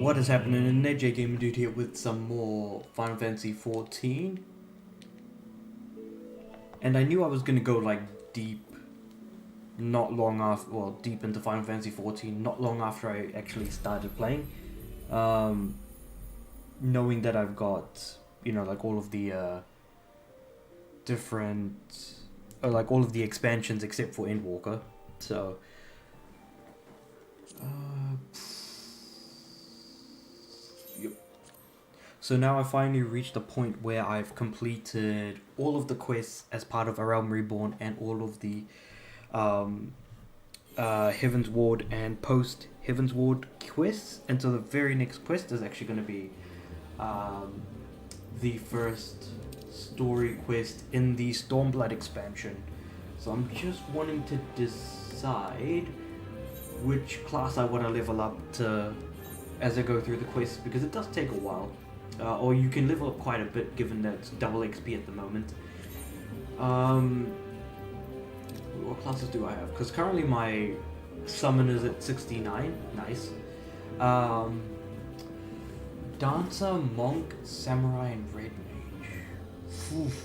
What is happening in NJ Gaming Dude here with some more Final Fantasy XIV. And I knew I was gonna go like deep, not long after, well, deep into Final Fantasy XIV, not long after I actually started playing. Knowing that I've got, you know, like all of the different, like all of the expansions except for Endwalker. So, yep. So now I finally reached the point where I've completed all of the quests as part of A Realm Reborn and all of the Heaven's Ward and post Heaven's Ward quests. And so the very next quest is actually going to be the first story quest in the Stormblood expansion. So I'm just wanting to decide which class I want to level up to as I go through the quest, because it does take a while. Or you can level up quite a bit given that it's double XP at the moment. What classes do I have? Because currently my summon is at 69. Nice. Dancer, Monk, Samurai, and Red Mage. Oof.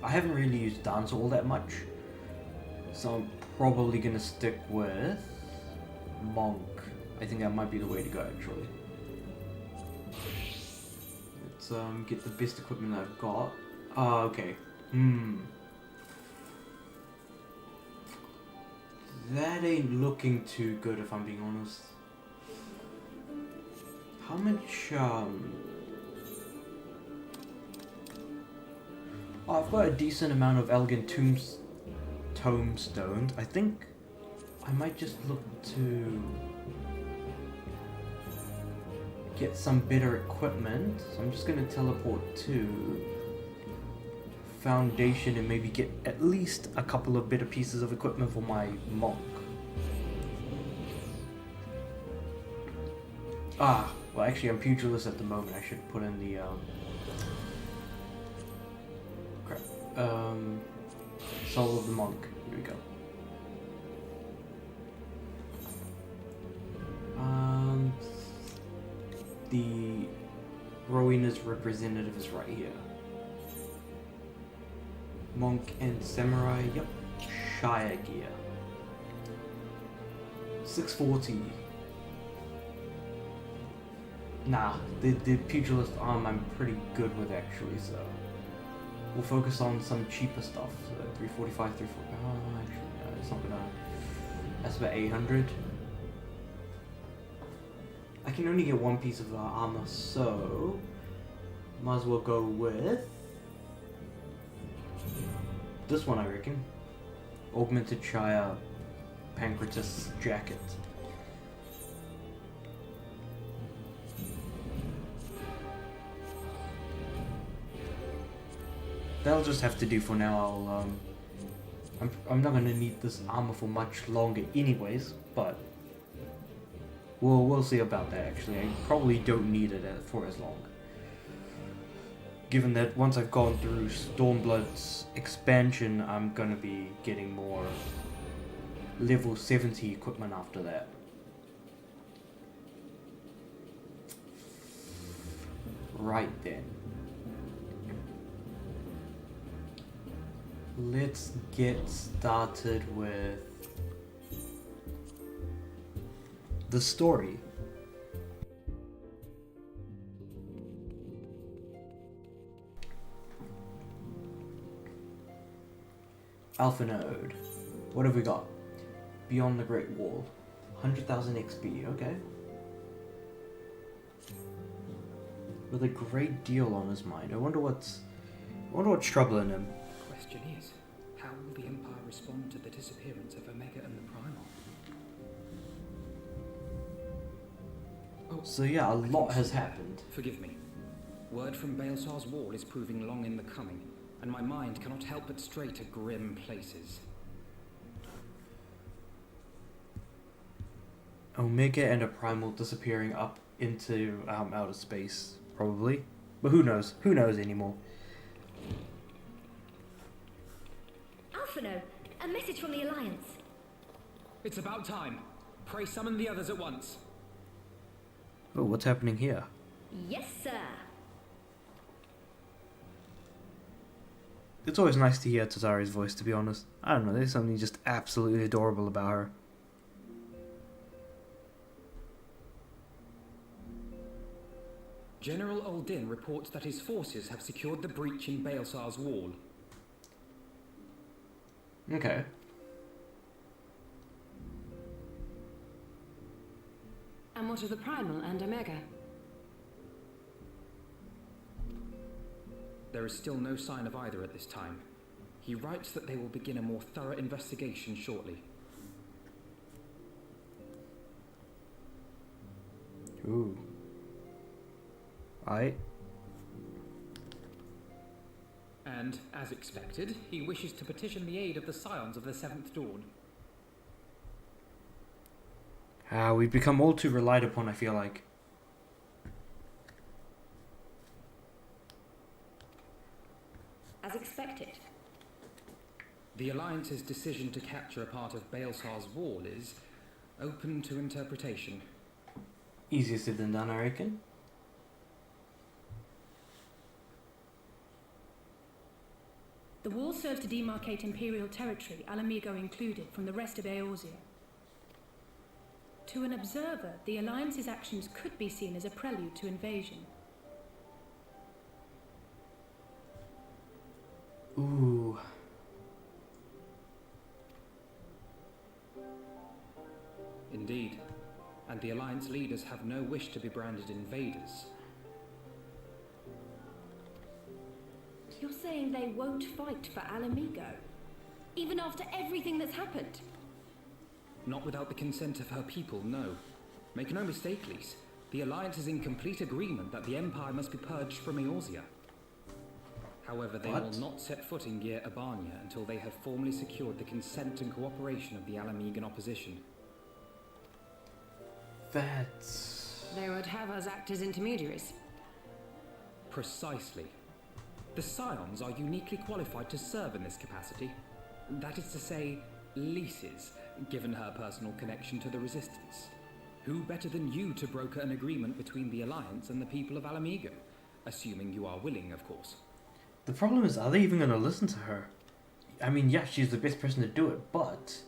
I haven't really used Dancer all that much, so I'm probably going to stick with Monk. I think that might be the way to go, actually. Let's get the best equipment I've got. Okay. That ain't looking too good, if I'm being honest. How much, Oh, I've got a decent amount of Elegant Tomestones. I think I might just look to get some better equipment. So I'm just gonna teleport to Foundation and maybe get at least a couple of better pieces of equipment for my Monk. Well, actually, I'm pugilist at the moment. I should put in the Soul of the Monk. Here we go. The Rowena's representative is right here. Monk and Samurai, yep. Shire gear. 640. Nah, the pugilist arm I'm pretty good with, actually, so we'll focus on some cheaper stuff. So 345, 340. Actually, it's not gonna. That's about 800. I can only get one piece of armor, so might as well go with this one, I reckon. Augmented Shire Pancreatus jacket. That'll just have to do for now. I'm not gonna need this armor for much longer, anyways. But we'll see about that. Actually, I probably don't need it for as long. Given that once I've gone through Stormblood's expansion, I'm gonna be getting more level 70 equipment after that. Right then. Let's get started with the story. Alpha Node. What have we got? Beyond the Great Wall. 100,000 XP, okay. With a great deal on his mind. I wonder what's troubling him. Question is, how will the Empire respond to the disappearance of Omega and the Primal? Oh, so yeah, a lot has happened. Forgive me. Word from Baelsar's wall is proving long in the coming, and my mind cannot help but stray to grim places. Omega and a Primal disappearing up into outer space, probably. But who knows? Who knows anymore? Alphino, a message from the Alliance. It's about time. Pray summon the others at once. Oh, what's happening here? Yes, sir. It's always nice to hear Tatari's voice, to be honest. I don't know, there's something just absolutely adorable about her. General Uldin reports that his forces have secured the breach in Baelsar's wall. Okay. And what of the Primal and Omega? There is still no sign of either at this time. He writes that they will begin a more thorough investigation shortly. Ooh. And, as expected, he wishes to petition the aid of the Scions of the Seventh Dawn. We've become all too relied upon, I feel like. As expected. The Alliance's decision to capture a part of Baelsar's wall is open to interpretation. Easier said than done, I reckon. The wall serves to demarcate Imperial territory, Alamigo included, from the rest of Eorzea. To an observer, the Alliance's actions could be seen as a prelude to invasion. Ooh. Indeed. And the Alliance leaders have no wish to be branded invaders. You're saying they won't fight for Alamigo? Even after everything that's happened? Not without the consent of her people, no. Make no mistake, Lise. The Alliance is in complete agreement that the Empire must be purged from Eorzea. However, they will not set foot in Gyr Abania until they have formally secured the consent and cooperation of the Alamigan opposition. That's... They would have us act as intermediaries. Precisely. The Scions are uniquely qualified to serve in this capacity. That is to say, Lise's, given her personal connection to the Resistance. Who better than you to broker an agreement between the Alliance and the people of Alamigo? Assuming you are willing, of course. The problem is, are they even going to listen to her? I mean, yeah, she's the best person to do it, but...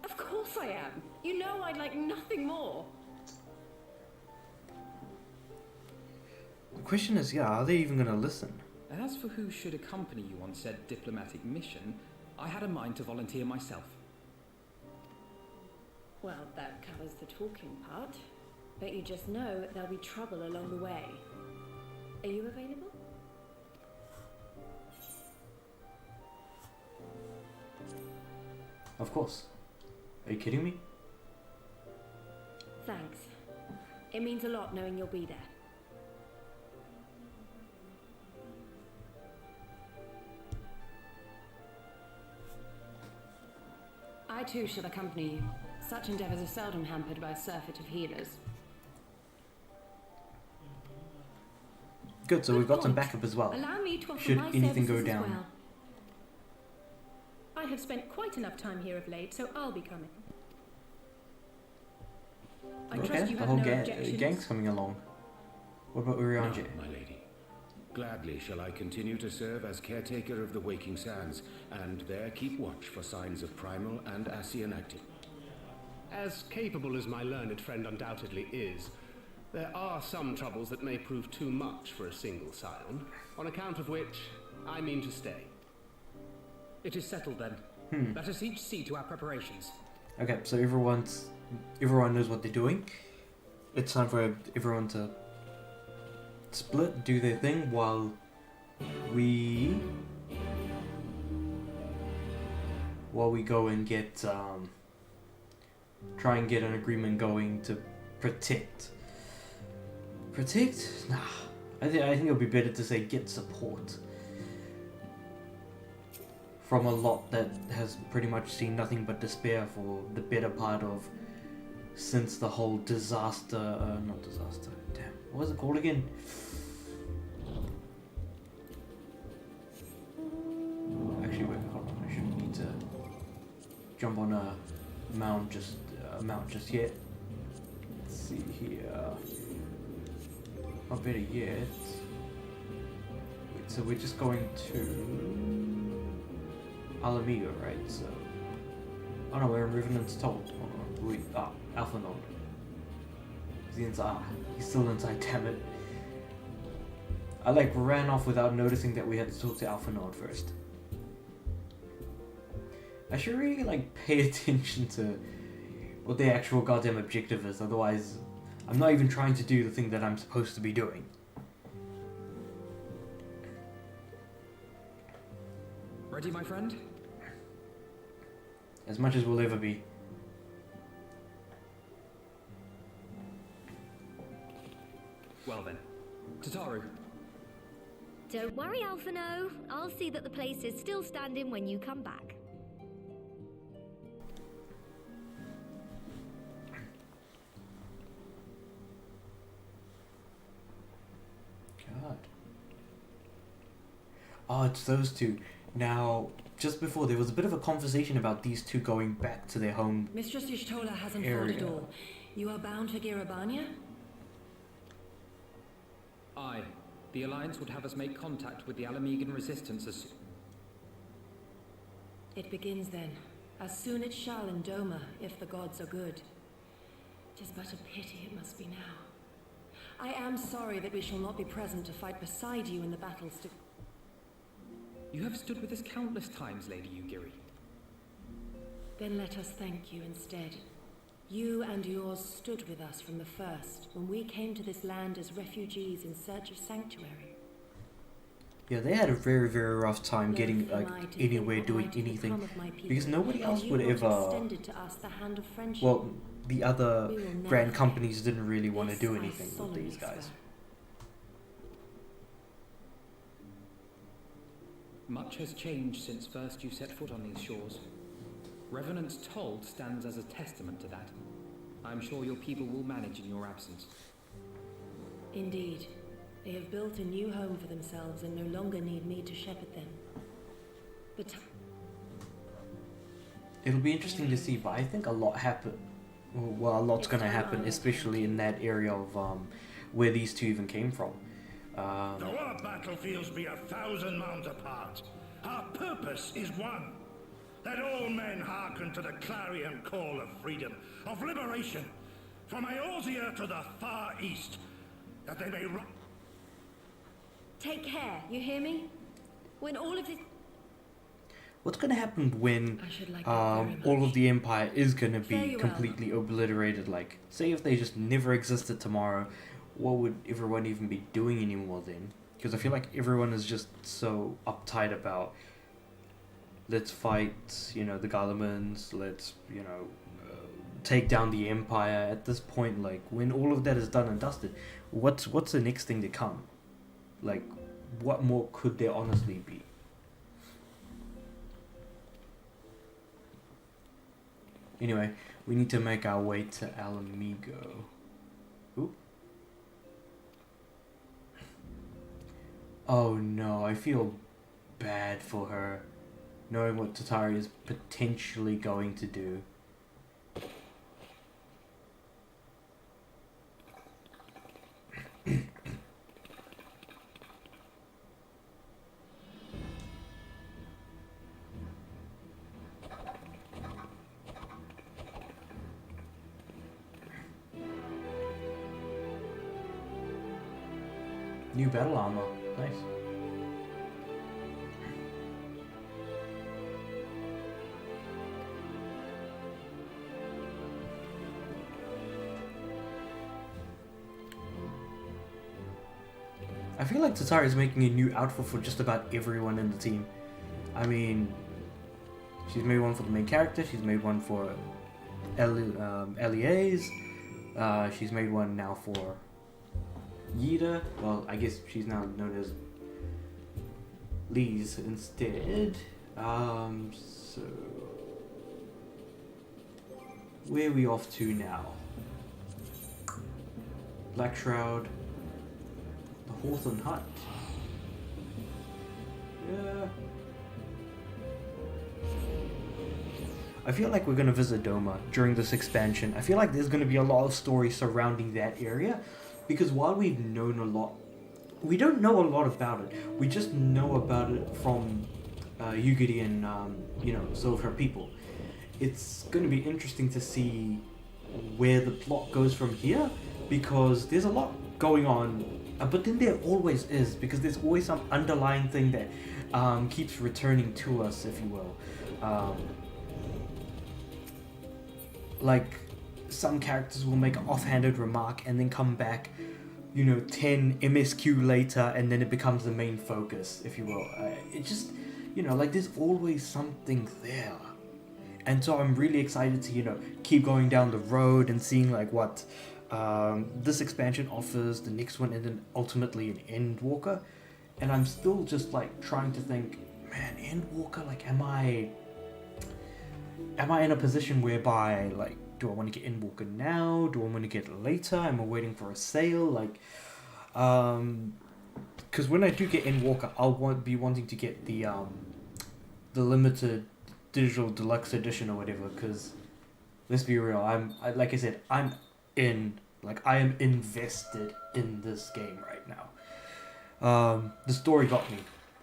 Of course I am. You know I'd like nothing more. The question is, yeah, are they even going to listen? As for who should accompany you on said diplomatic mission, I had a mind to volunteer myself. Well, that covers the talking part. But you just know there'll be trouble along the way. Are you available? Of course. Are you kidding me? Thanks. It means a lot knowing you'll be there. I too shall accompany you. Such endeavours are seldom hampered by a surfeit of healers. Good, so Good we've got some point. backup as well. Allow me to offer Should my anything go services as down. well. I have spent quite enough time here of late, so I'll be coming. I Okay, trust you the have whole no gang's objections. coming along. What about Urianger? No, my lady. Gladly shall I continue to serve as caretaker of the Waking Sands, and there keep watch for signs of primal and Ascian activity. As capable as my learned friend undoubtedly is, there are some troubles that may prove too much for a single scion, on account of which I mean to stay. It is settled then. Let us each see to our preparations. Okay, so everyone knows what they're doing. It's time for everyone to split, do their thing, while we go and get try and get an agreement going to protect. Nah, I think it'll be better to say get support from a lot that has pretty much seen nothing but despair for the better part of since the whole disaster, not disaster, damn, what was it called again? Actually, wait, hold on, I should need to jump on a mount just yet. Let's see here. Not better yet. Wait, so we're just going to Alamigo, right? So, oh no, we're in Revenant's Toll. Oh, no, wait, Alpha Node. He's inside. He's still inside. Damn it! I like ran off without noticing that we had to talk to Alpha Node first. I should really like pay attention to what the actual goddamn objective is, otherwise I'm not even trying to do the thing that I'm supposed to be doing. Ready, my friend? As much as we'll ever be. Well then, Tataru. Don't worry, Alphino. I'll see that the place is still standing when you come back. God. Oh, it's those two. Now, just before, there was a bit of a conversation about these two going back to their home. Mistress Y'shtola has Area. unfolded all. You are bound for Girabania? Aye. The Alliance would have us make contact with the Alamegan resistance as... It begins then. As soon it shall in Doma, if the gods are good. 'Tis but a pity it must be now. I am sorry that we shall not be present to fight beside you in the battles to... You have stood with us countless times, Lady Yugiri. Then let us thank you instead. You and yours stood with us from the first, when we came to this land as refugees in search of sanctuary. Yeah, they had a very, very rough time getting anywhere, doing anything, because nobody else would ever. Well, the other brand companies didn't really want to do anything with these guys. Much has changed since first you set foot on these shores. Revenant's Toll stands as a testament to that. I'm sure your people will manage in your absence. Indeed. They have built a new home for themselves and no longer need me to shepherd them. But it'll be interesting to see, but I think a lot happen. Well, a lot's gonna happen, especially in that area of where these two even came from. Though our battlefields be 1,000 miles apart, our purpose is one. Let all men hearken to the clarion call of freedom, of liberation, from Eorzea to the far east, that they may Take care, you hear me? When all of this... What's gonna happen when like all of the Empire is gonna be completely obliterated? Like, say if they just never existed tomorrow, what would everyone even be doing anymore then? Because I feel like everyone is just so uptight about, let's fight, you know, the Garlemans, let's, you know, take down the Empire. At this point, like, when all of that is done and dusted, what's the next thing to come? Like, what more could there honestly be? Anyway, we need to make our way to Alamigo. Ooh. Oh no, I feel bad for her, knowing what Tatari is potentially going to do. New battle armor, nice. I feel like Tatari is making a new outfit for just about everyone in the team. I mean, she's made one for the main character, she's made one for LEAs, she's made one now for Yida. Well, I guess she's now known as Lee's instead. So where are we off to now? Black Shroud, the Hawthorne Hut. Yeah. I feel like we're going to visit Doma during this expansion. I feel like there's going to be a lot of story surrounding that area, because while we've known a lot, we don't know a lot about it. We just know about it from Yugiri and, you know, some of her people. It's going to be interesting to see where the plot goes from here, because there's a lot going on, but then there always is, because there's always some underlying thing that keeps returning to us, if you will. Like, some characters will make an offhanded remark and then come back, you know, 10 MSQ later, and then it becomes the main focus, if you will. It just, you know, like, there's always something there. And so I'm really excited to, you know, keep going down the road and seeing, like, what this expansion offers, the next one, and then ultimately an Endwalker. And I'm still just, like, trying to think, man, Endwalker, like, am I in a position whereby, like, do I want to get Endwalker now? Do I want to get it later? Am I waiting for a sale? Like, because when I do get Endwalker, I'll be wanting to get the limited digital deluxe edition or whatever. Because let's be real, like I said, I am invested in this game right now. The story got me.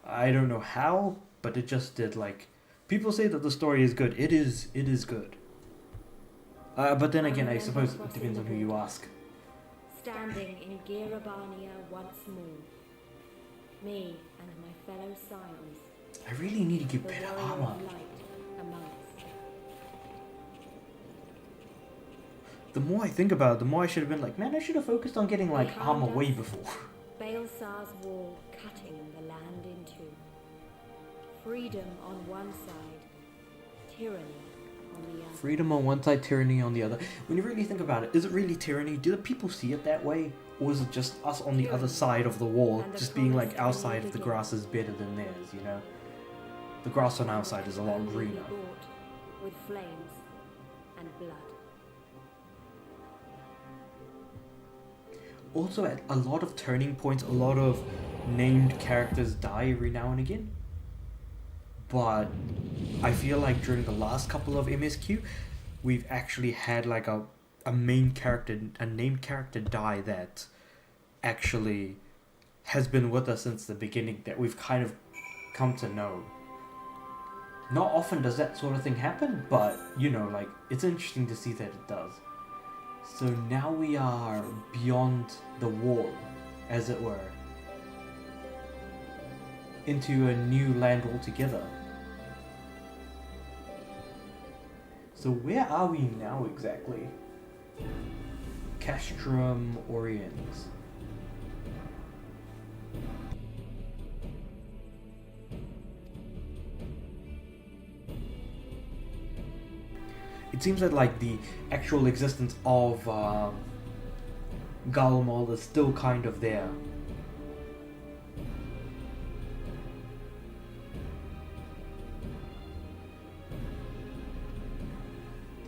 I don't know how, but it just did. Like, people say that the story is good. It is good. But then again, I suppose it depends on who you ask. Standing in Girabania once more. Me and my fellow scions. I really need to get better armor. The more I think about it, the more I should have been like, man, I should have focused on getting, like, armor way before. Baelsar's wall cutting the land in two. Freedom on one side, tyranny on the other. Freedom on one side, tyranny on the other. When you really think about it, is it really tyranny? Do the people see it that way? Or is it just us on the other side of the wall, just being like, our side of the grass is better than theirs, you know? The grass on our side is a lot greener. With flames and blood. Also, at a lot of turning points, a lot of named characters die every now and again. But I feel like during the last couple of MSQ, we've actually had like a main character, a named character die that actually has been with us since the beginning, that we've kind of come to know. Not often does that sort of thing happen, but, you know, like, it's interesting to see that it does. So now we are beyond the wall, as it were, into a new land altogether. So where are we now exactly? Castrum Oriens. It seems that, like, the actual existence of Galmol is still kind of there.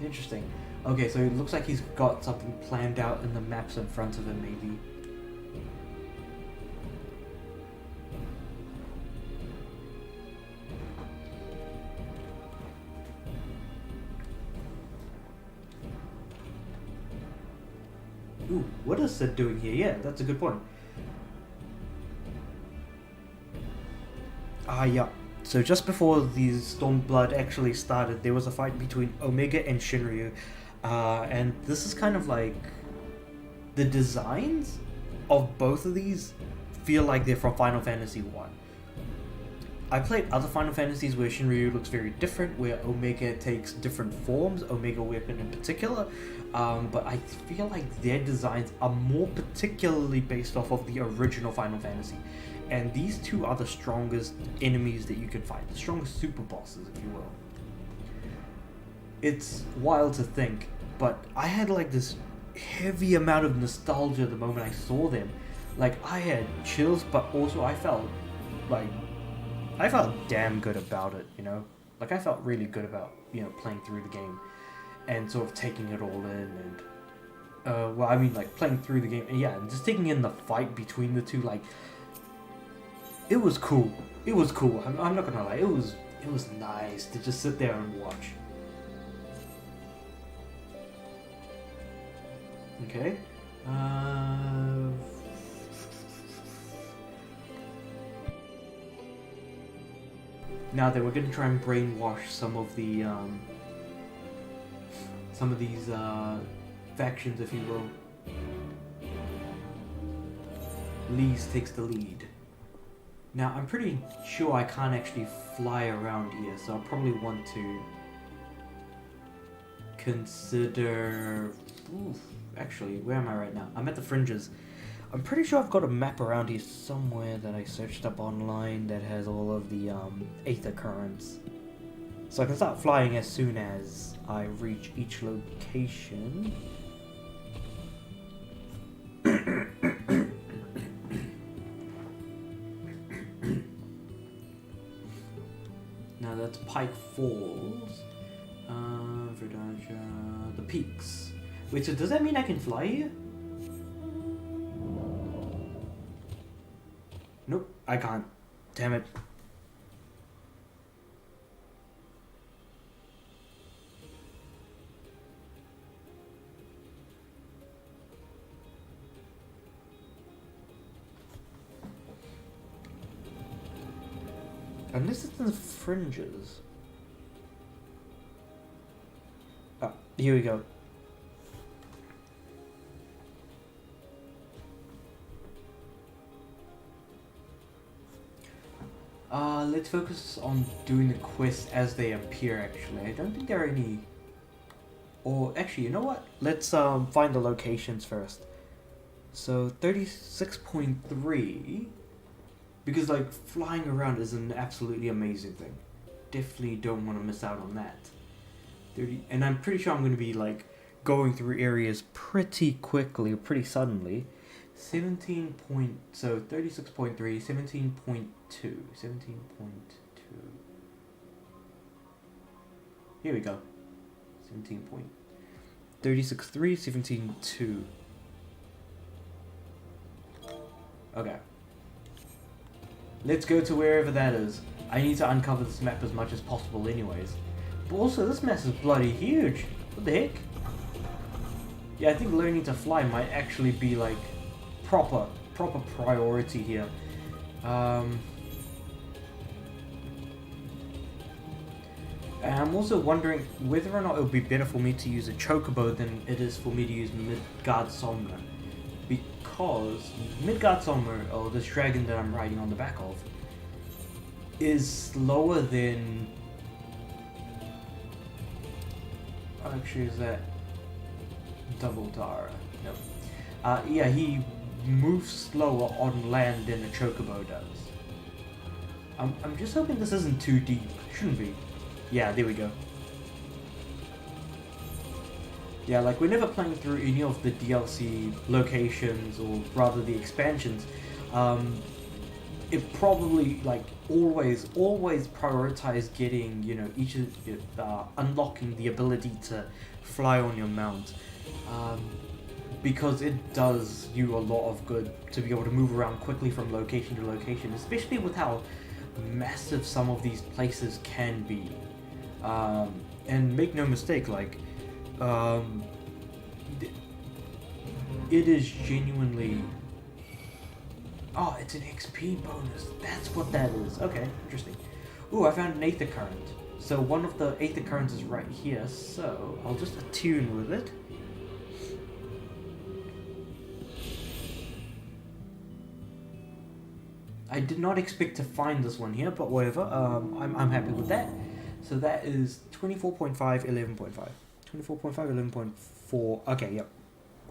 Interesting. Okay, so it looks like he's got something planned out in the maps in front of him, maybe. Ooh, what is Sid doing here? Yeah, that's a good point. Yeah. So just before the Stormblood actually started, there was a fight between Omega and Shinryu. And this is kind of like... the designs of both of these feel like they're from Final Fantasy 1. I played other Final Fantasies where Shinryu looks very different, where Omega takes different forms, Omega Weapon in particular. But I feel like their designs are more particularly based off of the original Final Fantasy. And these two are the strongest enemies that you can fight, the strongest super bosses, if you will. It's wild to think, but I had like this heavy amount of nostalgia the moment I saw them. Like, I had chills, but also I felt damn good about it, you know? Like, I felt really good about, you know, playing through the game and sort of taking it all in, and well, I mean, like, playing through the game, and yeah, and just taking in the fight between the two. Like, it was cool. It was cool. I'm not gonna lie. It was nice to just sit there and watch. Okay. Now then, we're gonna try and brainwash some of the these factions, if you will. Lees takes the lead. Now, I'm pretty sure I can't actually fly around here, so I'll probably want to consider... Oof, actually, where am I right now? I'm at the fringes. I'm pretty sure I've got a map around here somewhere that I searched up online that has all of the aether currents. So I can start flying as soon as I reach each location. Now that's Pike Falls, Verdanja, the peaks. Wait, so does that mean I can fly here? Nope, I can't. Damn it. Unless it's in the fringes. Ah, here we go. Let's focus on doing the quests as they appear, actually. I don't think there are any... Or, actually, you know what? Let's find the locations first. So, 36.3... Because, like, flying around is an absolutely amazing thing. Definitely don't want to miss out on that. 30... And I'm pretty sure I'm going to be, like, going through areas pretty quickly, pretty suddenly. 17 point, so 36.3, 17.2, 17.2. Here we go. 36.3, 17.2. Okay. Let's go to wherever that is. I need to uncover this map as much as possible anyways. But also, this mess is bloody huge. What the heck? Yeah, I think learning to fly might actually be, like, proper priority here. And I'm also wondering whether or not it would be better for me to use a chocobo than it is for me to use Midgard Somner. Because Midgard Somner, or this dragon that I'm riding on the back of, is slower than... Actually, is that Double Dara? No. Yeah, he moves slower on land than a chocobo does. I'm just hoping this isn't too deep. Shouldn't be. Yeah, there we go. Yeah, like, we're never playing through any of the DLC locations, or rather the expansions. It probably, like, always prioritize getting, you know, each of unlocking the ability to fly on your mount. Because it does you a lot of good to be able to move around quickly from location to location, especially with how massive some of these places can be. And make no mistake, like, it is genuinely... Oh, it's an XP bonus. That's what that is. Okay, interesting. Ooh, I found an aether current. So one of the aether currents is right here, so I'll just attune with it. I did not expect to find this one here, but whatever. I'm happy with that. So that is 24.5, 11.5. 24.5, 11.4. Okay, yep.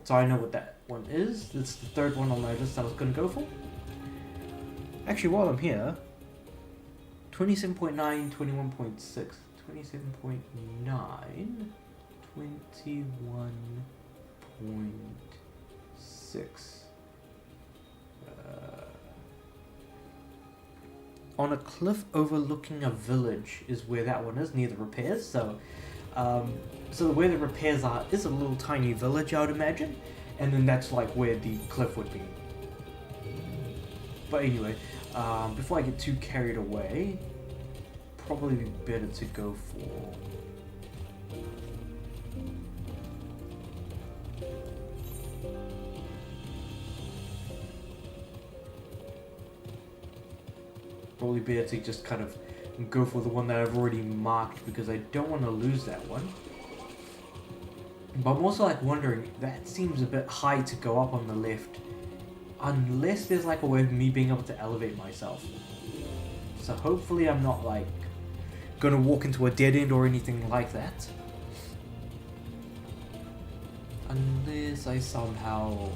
So I know what that one is. It's the third one on my list I was going to go for. Actually, while I'm here, 27.9, 21.6, 27.9, 21.6. On a cliff overlooking a village is where that one is, near the repairs. So, so where the repairs are is a little tiny village, I would imagine, and then that's like where the cliff would be. But anyway, before I get too carried away, probably be better to go for... probably better to just kind of go for the one that I've already marked because I don't want to lose that one. But I'm also like wondering, that seems a bit high to go up on the left. Unless there's like a way of me being able to elevate myself. So hopefully I'm not like gonna walk into a dead end or anything like that. Unless I somehow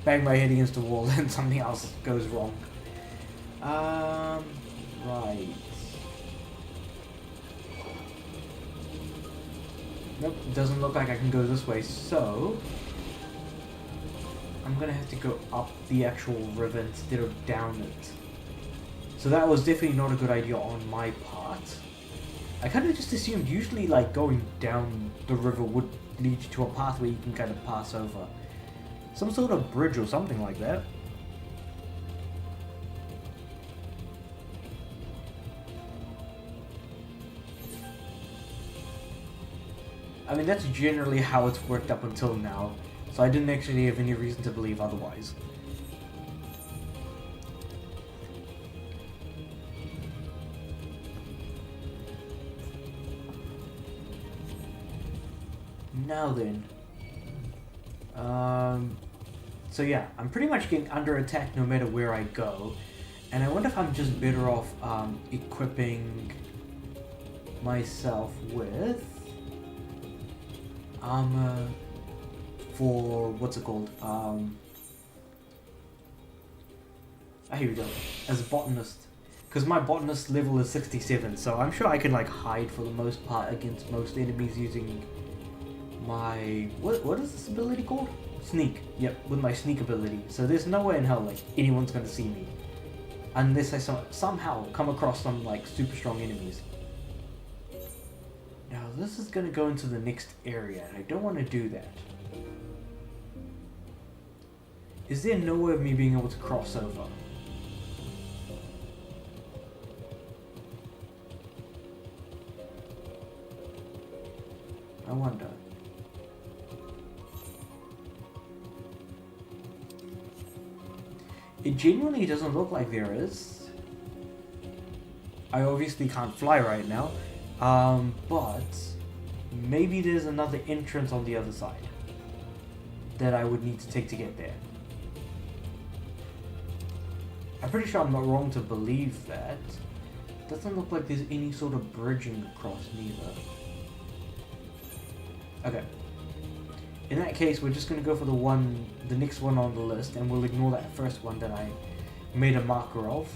bang my head against the wall and something else goes wrong. Right. Nope, doesn't look like I can go this way, so I'm gonna have to go up the actual river instead of down it. So that was definitely not a good idea on my part. I kind of just assumed usually like going down the river would lead you to a path where you can kind of pass over. Some sort of bridge or something like that. I mean, that's generally how it's worked up until now, so I didn't actually have any reason to believe otherwise. Now then. So yeah, I'm pretty much getting under attack no matter where I go, and I wonder if I'm just better off equipping myself with armor for, what's it called, here we go, as a botanist, because my botanist level is 67, so I'm sure I can like hide for the most part against most enemies using my, what is this ability called? Sneak. Yep, with my sneak ability, so there's no way in hell like anyone's gonna see me unless I somehow come across some like super strong enemies. Now this is going to go into the next area, and I don't want to do that. Is there no way of me being able to cross over? I wonder. It genuinely doesn't look like there is. I obviously can't fly right now. But maybe there's another entrance on the other side that I would need to take to get there. I'm pretty sure I'm not wrong to believe that. Doesn't look like there's any sort of bridging across neither. Okay. In that case, we're just going to go for the next one on the list, and we'll ignore that first one that I made a marker of.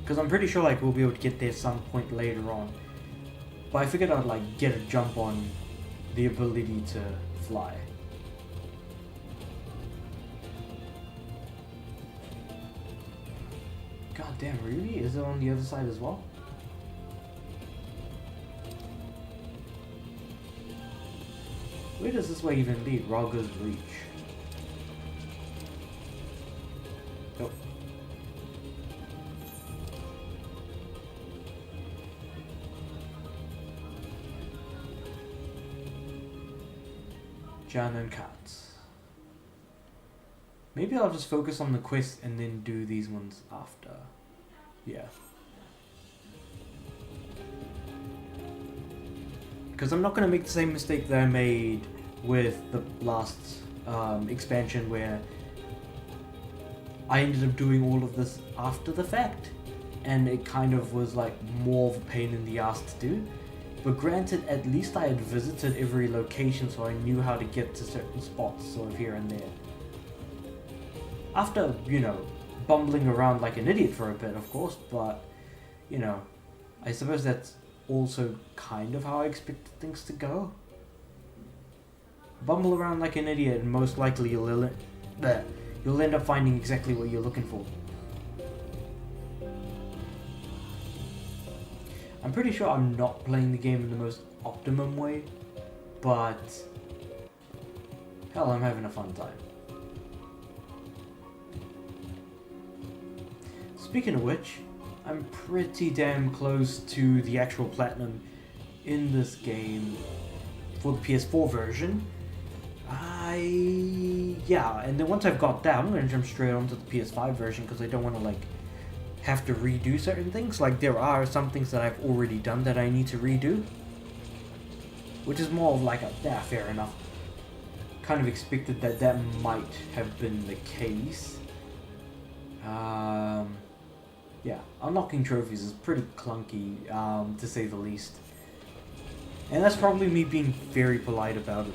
Because I'm pretty sure like we'll be able to get there some point later on. But I figured I'd like get a jump on the ability to fly. God damn, really? Is it on the other side as well? Where does this way even lead? Raga's Reach. Nope. Jan and Katz. Maybe I'll just focus on the quest and then do these ones after. Yeah. Because I'm not going to make the same mistake that I made with the last expansion where I ended up doing all of this after the fact. And it kind of was like more of a pain in the ass to do. But granted, at least I had visited every location, so I knew how to get to certain spots, sort of here and there. After, you know, bumbling around like an idiot for a bit, of course, but, you know, I suppose that's also kind of how I expected things to go. Bumble around like an idiot, and most likely you'll end up finding exactly what you're looking for. I'm pretty sure I'm not playing the game in the most optimum way, but hell, I'm having a fun time. Speaking of which, I'm pretty damn close to the actual platinum in this game for the PS4 version. Yeah, and then once I've got that, I'm going to jump straight onto the PS5 version because I don't want to like have to redo certain things. Like there are some things that I've already done that I need to redo, which is more of like a, yeah, fair enough. Kind of expected that that might have been the case. Yeah, unlocking trophies is pretty clunky, to say the least. And that's probably me being very polite about it.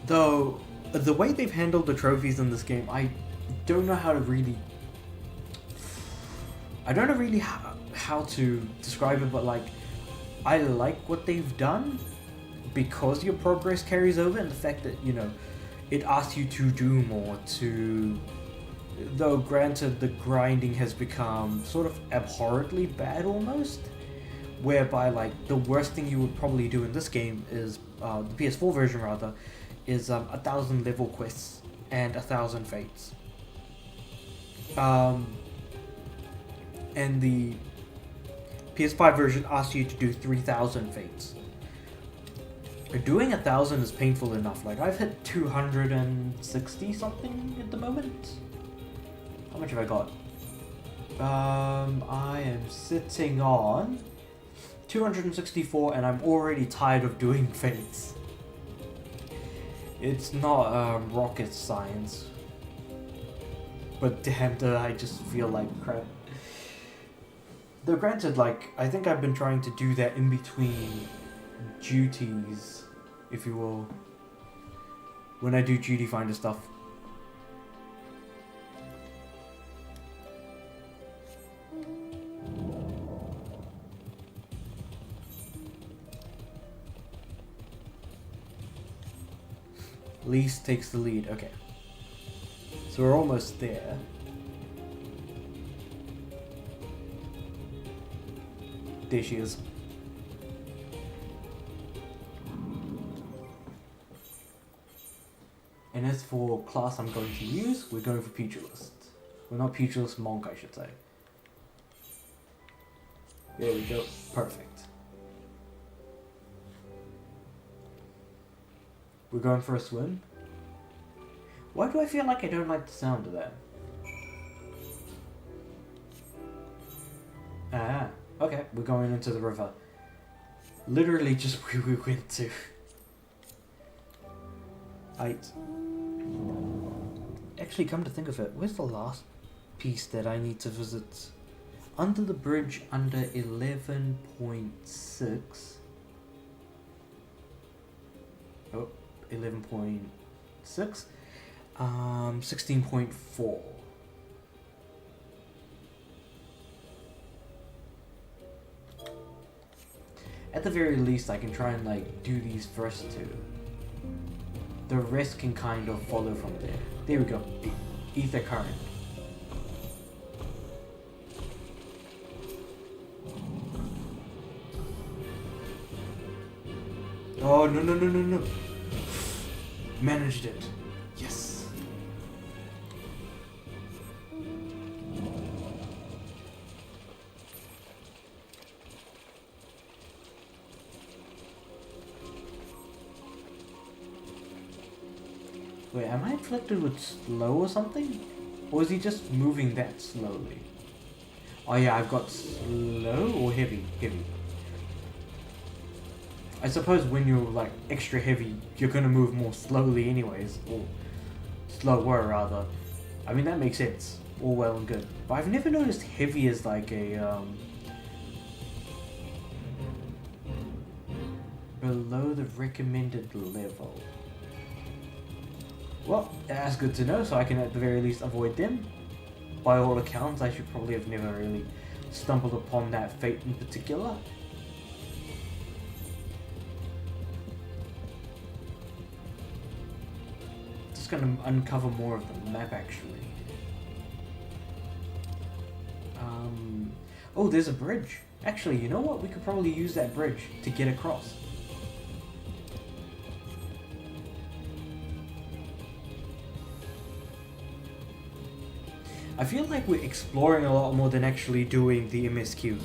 Though, the way they've handled the trophies in this game, I don't know how to really... I don't know really how to describe it, but like, I like what they've done because your progress carries over, and the fact that, you know, it asks you to do more, to... Though granted, the grinding has become sort of abhorrently bad almost, whereby like the worst thing you would probably do in this game is, the PS4 version rather, is 1,000 level quests and 1,000 fates. And the PS5 version asks you to do 3,000 fates. Doing 1,000 is painful enough. Like I've hit 260 something at the moment. How much have I got? I am sitting on 264 and I'm already tired of doing fates. It's not rocket science. But damn, I just feel like crap. Though granted, like, I think I've been trying to do that in between duties, if you will. When I do duty finder stuff. Least takes the lead, okay. So we're almost there. There she is. And as for class I'm going to use, we're going for Pugilist. Well, not Pugilist, Monk I should say. There we go, perfect. We're going for a swim. Why do I feel like I don't like the sound of that? Ah, okay, we're going into the river. Literally just where we went to. Actually, come to think of it, where's the last piece that I need to visit? Under the bridge, under 11.6. Oh, 11.6. 16.4. At the very least, I can try and like do these first two. The rest can kind of follow from there. There we go. Ether current. Oh, no, no, no, no, no. Managed it. Yes. Wait, am I inflicted with slow or something? Or is he just moving that slowly? Oh yeah, I've got slow or heavy? Heavy. I suppose when you're like extra heavy, you're gonna move more slowly anyways, or slower rather. I mean, that makes sense, all well and good. But I've never noticed heavy as like a below the recommended level. Well, that's good to know, so I can at the very least avoid them. By all accounts, I should probably have never really stumbled upon that fate in particular. Just gonna uncover more of the map actually. Oh, there's a bridge. Actually, you know what? We could probably use that bridge to get across. I feel like we're exploring a lot more than actually doing the MSQ.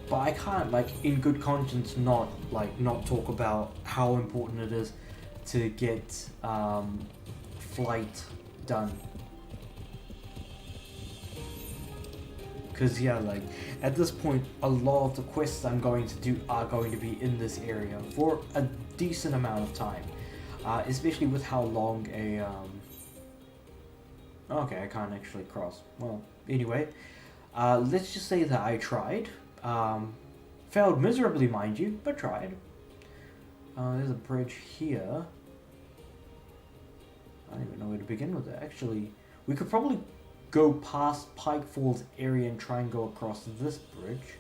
But I can't, like, in good conscience not talk about how important it is to get flight done. Because yeah, like at this point a lot of the quests I'm going to do are going to be in this area for a decent amount of time, especially with how long a okay, I can't actually cross. Well, anyway, let's just say that I tried, failed miserably, mind you, but tried. There's a bridge here. I don't even know where to begin with it. Actually, we could probably go past Pike Falls area and try and go across this bridge.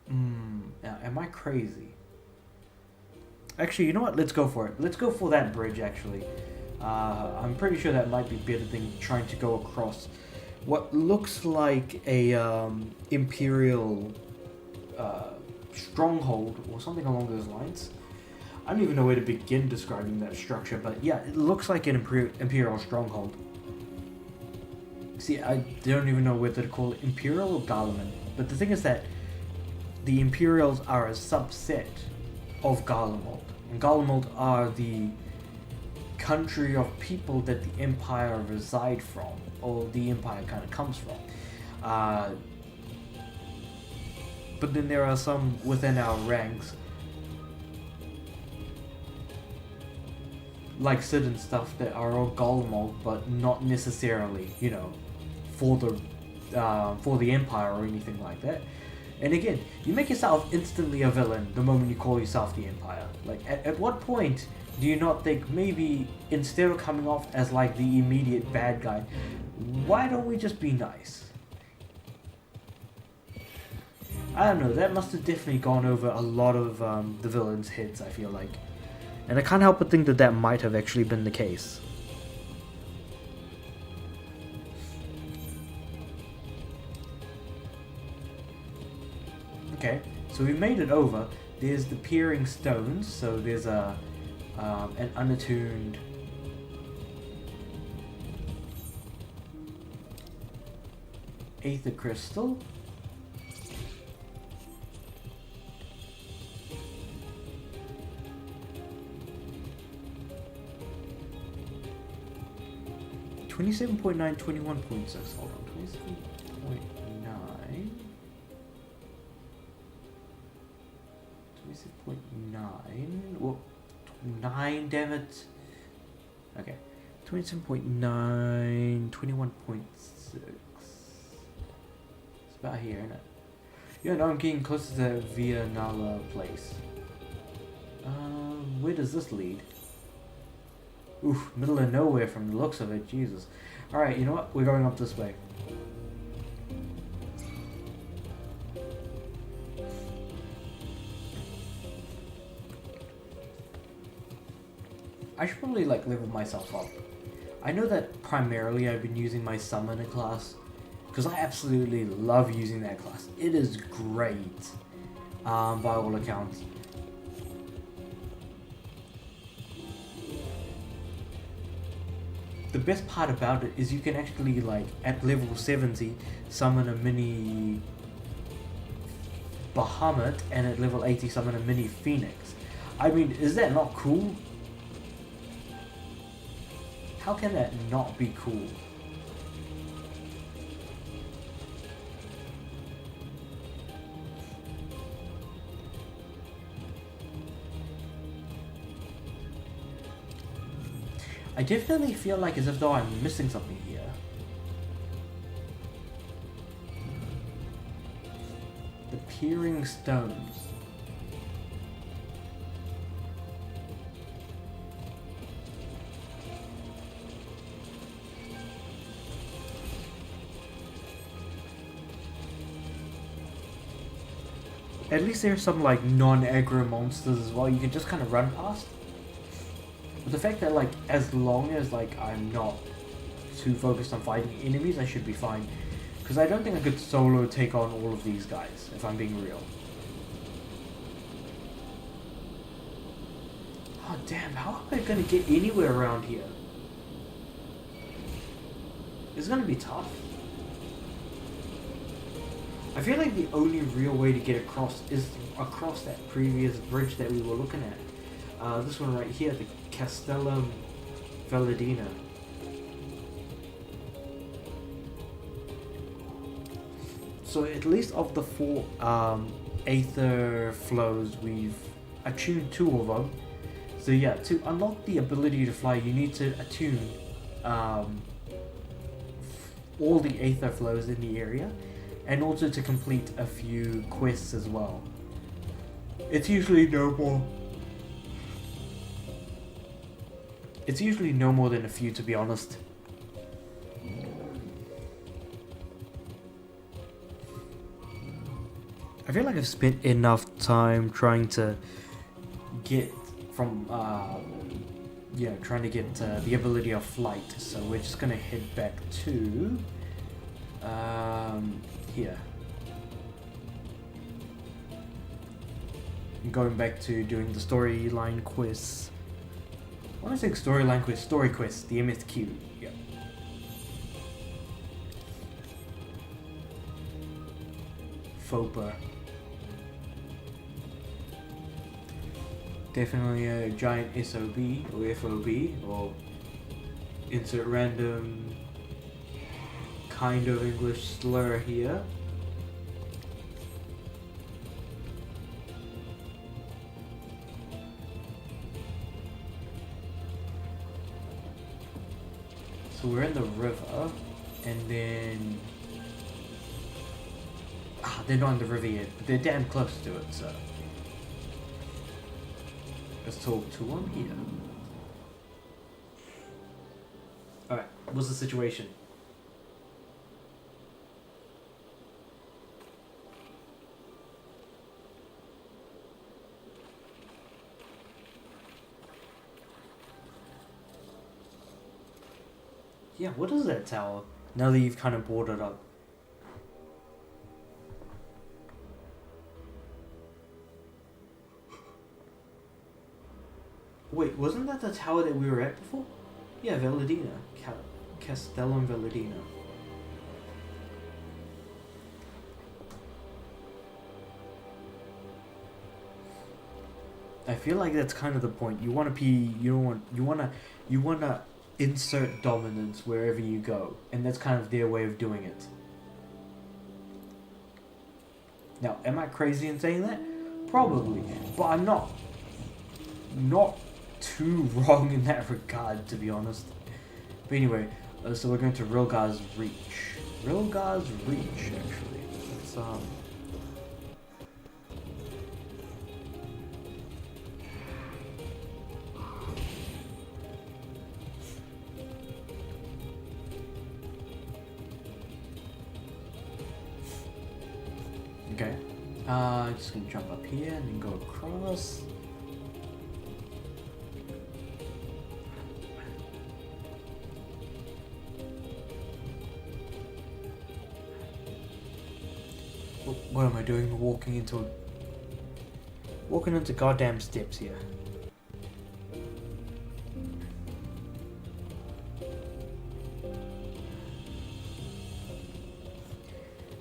Now, am I crazy? Actually, you know what? Let's go for it. Let's go for that bridge, actually. I'm pretty sure that might be better than trying to go across what looks like a Imperial stronghold or something along those lines. I don't even know where to begin describing that structure, but yeah, it looks like an Imperial stronghold. See, I don't even know whether to call it Imperial or Garlemald, but the thing is that the Imperials are a subset of Garlemald, and Garlemald are the country of people that the Empire reside from, or the Empire kind of comes from. But then there are some within our ranks, like Sid and stuff, that are all Garlemald, but not necessarily, you know, for the Empire or anything like that. And again, you make yourself instantly a villain the moment you call yourself the Empire. Like, at what point do you not think maybe instead of coming off as like the immediate bad guy, why don't we just be nice? I don't know, that must have definitely gone over a lot of the villains' heads, I feel like. And I can't help but think that that might have actually been the case. Okay, so we made it over. There's the peering stones, so there's a an unattuned Aether crystal. $27.9, 21.6. Hold on, 27.9. 27.9. Well, 9, damn it. Okay. 27.9, 21.6. It's about here, isn't it? Yeah, no, I'm getting closer to the Vianala place. Where does this lead? Oof, middle of nowhere from the looks of it, Jesus. Alright, you know what? We're going up this way. I should probably like level myself up. I know that primarily I've been using my summoner class, because I absolutely love using that class. It is great, by all accounts. The best part about it is you can actually, like, at level 70, summon a mini Bahamut, and at level 80 summon a mini Phoenix. I mean, is that not cool? How can that not be cool? I definitely feel like as if though I'm missing something here. The peering stones. At least there's some like non-aggro monsters as well you can just kind of run past. But the fact that like as long as like I'm not too focused on fighting enemies, I should be fine. Because I don't think I could solo take on all of these guys, if I'm being real. Oh damn, how am I gonna get anywhere around here? It's gonna be tough. I feel like the only real way to get across is across that previous bridge that we were looking at. This one right here, the Castellum Validina. So at least of the 4 Aether flows, we've attuned 2 of them. So yeah, to unlock the ability to fly, you need to attune all the Aether flows in the area, and also to complete a few quests as well. It's usually no more. It's usually no more than a few, to be honest. I feel like I've spent enough time trying to get from, trying to get the ability of flight. So we're just gonna head back to, here. Going back to doing the storyline quiz. When I say storyline quiz, story quiz, the MSQ. Yeah. FOPA. Definitely a giant SOB or FOB or insert random kind of English slur here. So we're in the river, and then they're not in the river yet, but they're damn close to it, so let's talk to them here. Alright, what's the situation? Yeah, what is that tower? Now that you've kind of brought it up. Wait, wasn't that the tower that we were at before? Yeah, Validina. Castellum Validina. I feel like that's kind of the point. You want to be, you want to insert dominance wherever you go, and that's kind of their way of doing it. Now, am I crazy in saying that? Probably, but I'm not too wrong in that regard, to be honest. But anyway, so we're going to Rilgar's Reach. Rilgar's Reach, actually. Let's okay. Just gonna jump up here and then go across. What am I doing? Walking into goddamn steps here.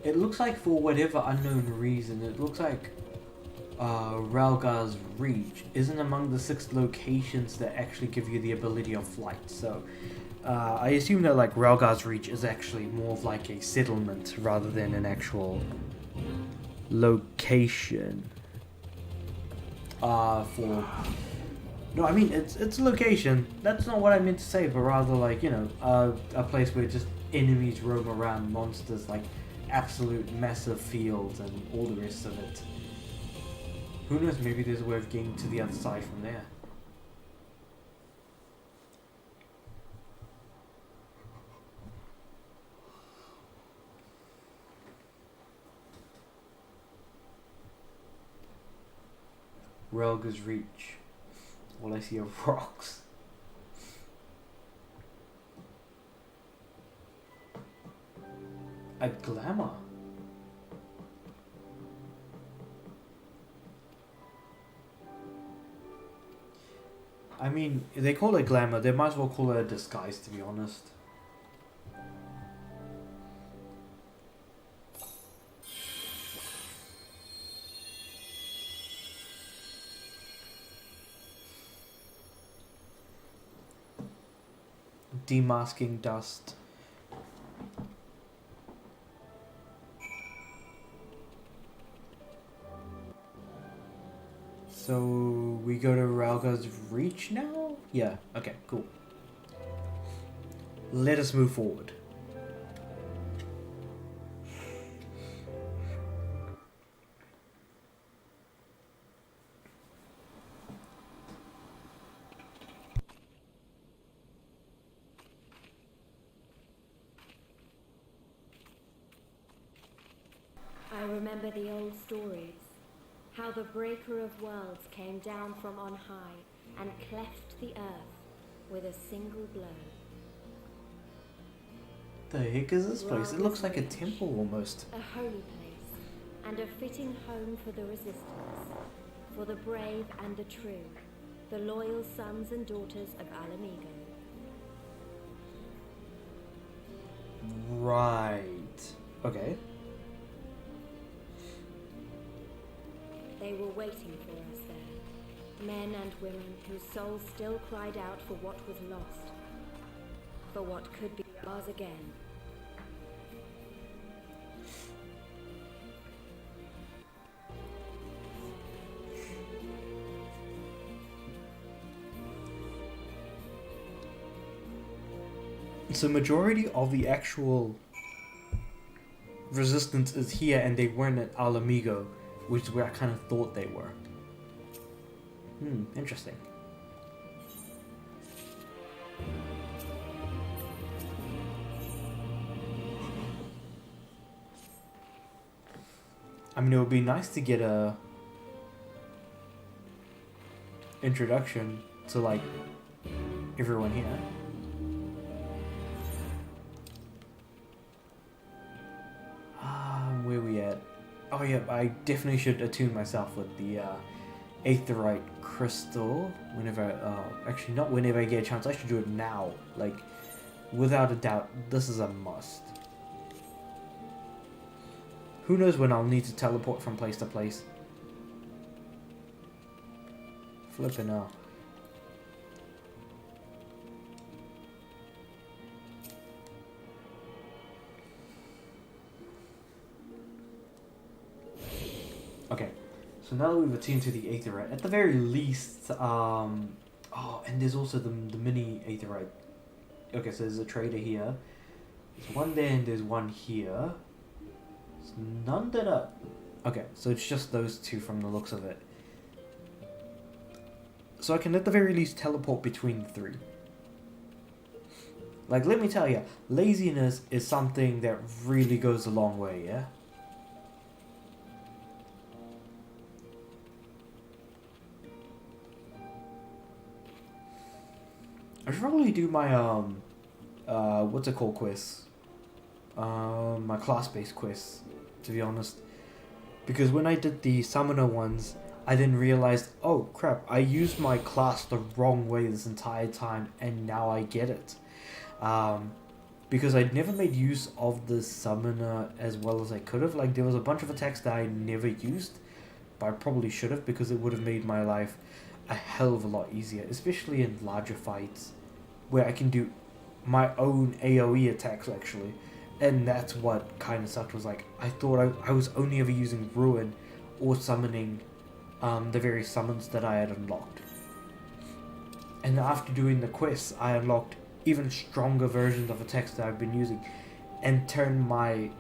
It looks like, for whatever unknown reason, it looks like Ralgar's Reach isn't among the 6 locations that actually give you the ability of flight. So I assume that like Ralgar's Reach is actually more of like a settlement rather than an actual location. No, I mean it's a location. That's not what I meant to say, but rather like, you know, a place where just enemies roam around, monsters, like absolute massive fields and all the rest of it. Who knows, maybe there's a way of getting to the other side from there. Relga's Reach. All I see are rocks. A glamour. I mean, they call it glamour, they might as well call it a disguise, to be honest. demasking dust. So we go to Ralga's Reach now? Yeah, okay, cool. Let us move forward. I remember the old stories. How the breaker of worlds came down from on high and cleft the earth with a single blow. The heck is this place? It looks like a temple almost. A holy place, and a fitting home for the resistance, for the brave and the true, the loyal sons and daughters of Alamigo. Right. Okay. They were waiting for us there, men and women whose souls still cried out for what was lost, for what could be ours again. So majority of the actual resistance is here, and they weren't at Alamigo, which is where I kind of thought they were. Interesting. I mean, it would be nice to get a introduction to, like, everyone here. Where we at? Oh yeah, I definitely should attune myself with the Aetherite crystal whenever, actually not whenever I get a chance, I should do it now. Like, without a doubt, this is a must. Who knows when I'll need to teleport from place to place. Flipping out. Okay, so now that we've attuned to the Aetherite, at the very least, oh, and there's also the mini Aetherite. Okay, so there's a trader here. There's one there and there's one here. There's none that are... Okay, so it's just those two from the looks of it. So I can at the very least teleport between the three. Like, let me tell you, laziness is something that really goes a long way, yeah? I should probably do my, what's it called, quiz? My class-based quiz, to be honest. Because when I did the summoner ones, I then realized, oh crap, I used my class the wrong way this entire time, and now I get it. Because I'd never made use of the summoner as well as I could have. Like, there was a bunch of attacks that I never used, but I probably should have, because it would have made my life a hell of a lot easier, especially in larger fights, where I can do my own AoE attacks, actually. And that's what kind of sucked, was like, I thought I was only ever using Ruin or summoning the various summons that I had unlocked. And after doing the quests, I unlocked even stronger versions of attacks that I've been using, and turned my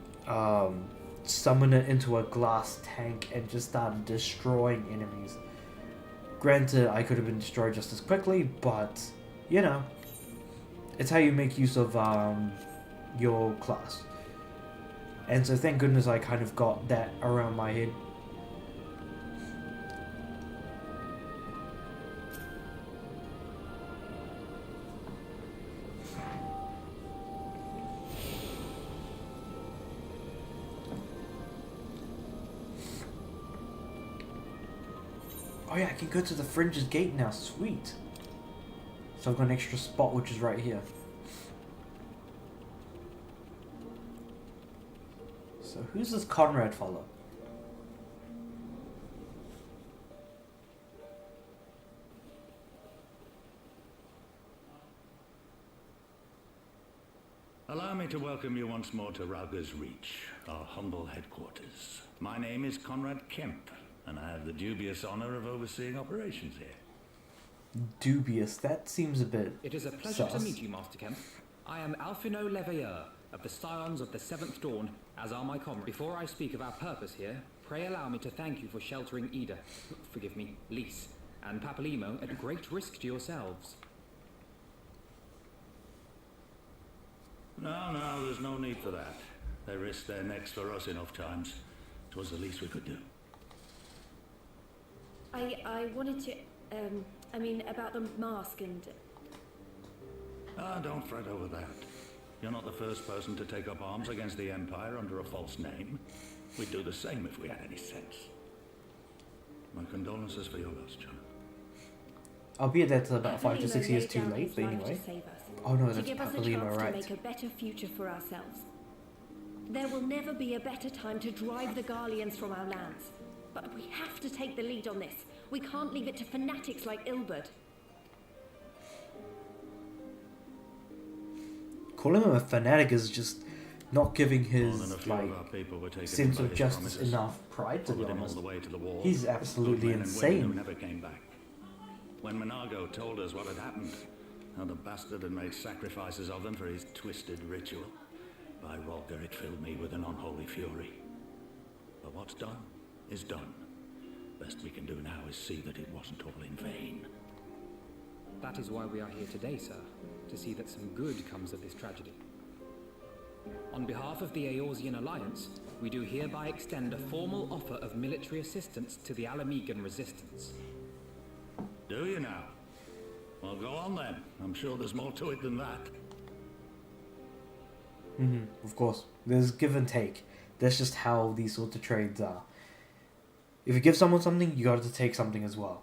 summoner into a glass tank and just started destroying enemies. Granted, I could have been destroyed just as quickly, but, you know, it's how you make use of your class. And so thank goodness I kind of got that around my head. Oh yeah, I can go to the Fringe's Gate now, sweet. So I've got an extra spot, which is right here. So who's this Conrad fellow? Allow me to welcome you once more to Rauger's Reach, our humble headquarters. My name is Conrad Kemp, and I have the dubious honor of overseeing operations here. Dubious? That seems a bit It is a pleasure to sus. meet you, Master Kemp. I am Alphino Leveilleur, of the Scions of the Seventh Dawn, as are my comrades. Before I speak of our purpose here, pray allow me to thank you for sheltering Ida, forgive me, Lys, and Papalymo at great risk to yourselves. No, there's no need for that. They risked their necks for us enough times. It was the least we could do. I wanted to, I mean, about the mask and... Don't fret over that. You're not the first person to take up arms against the Empire under a false name. We'd do the same if we had any sense. My condolences for your loss, John. Albeit that's about 5 to 6 Papalymo years laid too down late, his but life anyway. to save us, Oh no, to that's give us a Papalymo, chance to right. make a better future for ourselves. There will never be a better time to drive the Garleans from our lands. But we have to take the lead on this. We can't leave it to fanatics like Ilberd. Calling him a fanatic is just not giving More his than a few like of our people were taken sense by of his justice promises. enough pride to be Followed him all honest. the way to the wall. He's absolutely Good men and women who insane. never came back. When Monargo told us what had happened, how the bastard had made sacrifices of them for his twisted ritual, by Rolger it filled me with an unholy fury. But what's done is done. Best we can do now is see that it wasn't all in vain. That is why we are here today, sir, to see that some good comes of this tragedy. On behalf of the Eorzean Alliance, we do hereby extend a formal offer of military assistance to the Alamegan resistance. Do you now? Well, go on then. I'm sure there's more to it than that. Of course. There's give and take. That's just how these sorts of trades are. If you give someone something, you got to take something as well.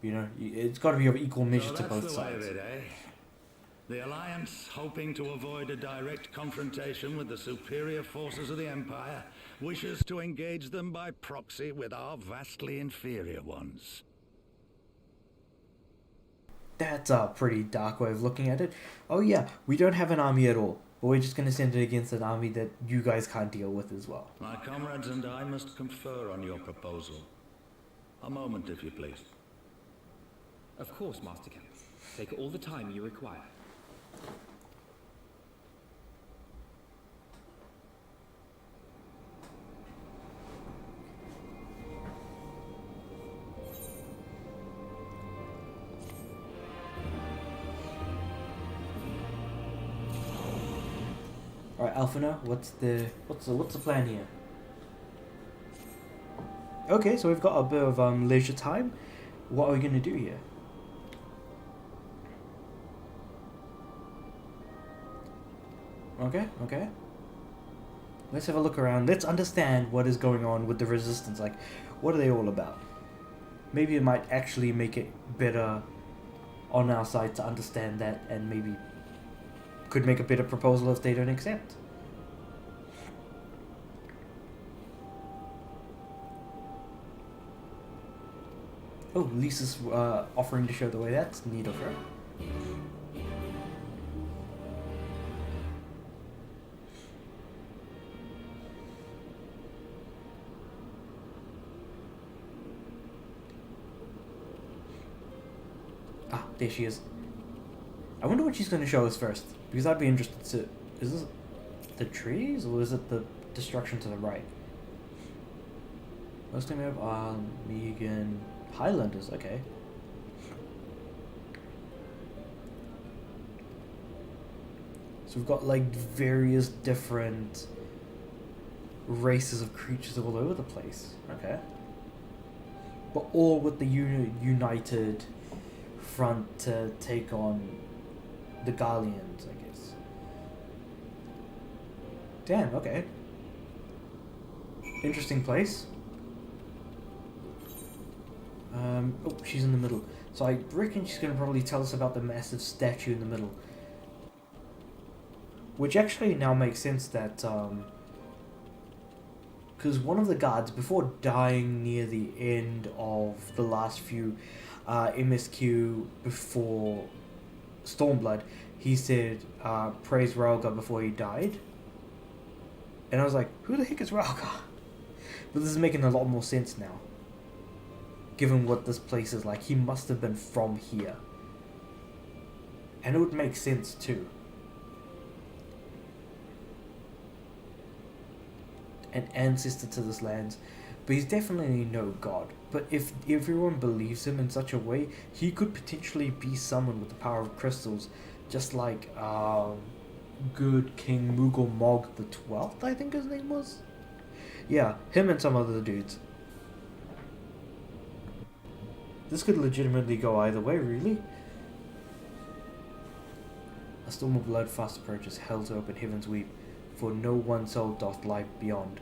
You know, it's got to be of equal measure So to that's both the way sides. of it, eh? The Alliance, hoping to avoid a direct confrontation with the superior forces of the Empire, wishes to engage them by proxy with our vastly inferior ones. That's a pretty dark way of looking at it. Oh yeah, we don't have an army at all, but we're just going to send it against an army that you guys can't deal with as well. My comrades and I must confer on your proposal. A moment, if you please. Of course, Master Kemp. Take all the time you require. Alright, Alphino, what's the plan here? Okay, so we've got a bit of leisure time. What are we gonna do here? Okay. Let's have a look around. Let's understand what is going on with the resistance. Like, what are they all about? Maybe it might actually make it better on our side to understand that, and maybe could make a better proposal if they don't accept. Oh, Lisa's offering to show the way. That's neat of her. Ah, there she is. I wonder what she's going to show us first, because I'd be interested to... Is this the trees, or is it the destruction to the right? First thing we have, Megan... Highlanders, okay. So we've got, like, various different races of creatures all over the place. Okay. But all with the united front to take on the Garleans, I guess. Damn, okay. Interesting place. Oh, she's in the middle. So I reckon she's going to probably tell us about the massive statue in the middle. Which actually now makes sense that, because one of the guards, before dying near the end of the last few MSQ before Stormblood, he said, praise Ralga before he died. And I was like, who the heck is Ralga? But this is making a lot more sense now. Given what this place is like, he must have been from here. And it would make sense too. An ancestor to this land. But he's definitely no god. But if everyone believes him in such a way, he could potentially be someone with the power of crystals. Just like good King Mughal Mog the 12th, I think his name was. Yeah, him and some other dudes. This could legitimately go either way, really. A storm of blood fast approaches, hell to open heaven's weep, for no one soul doth lie beyond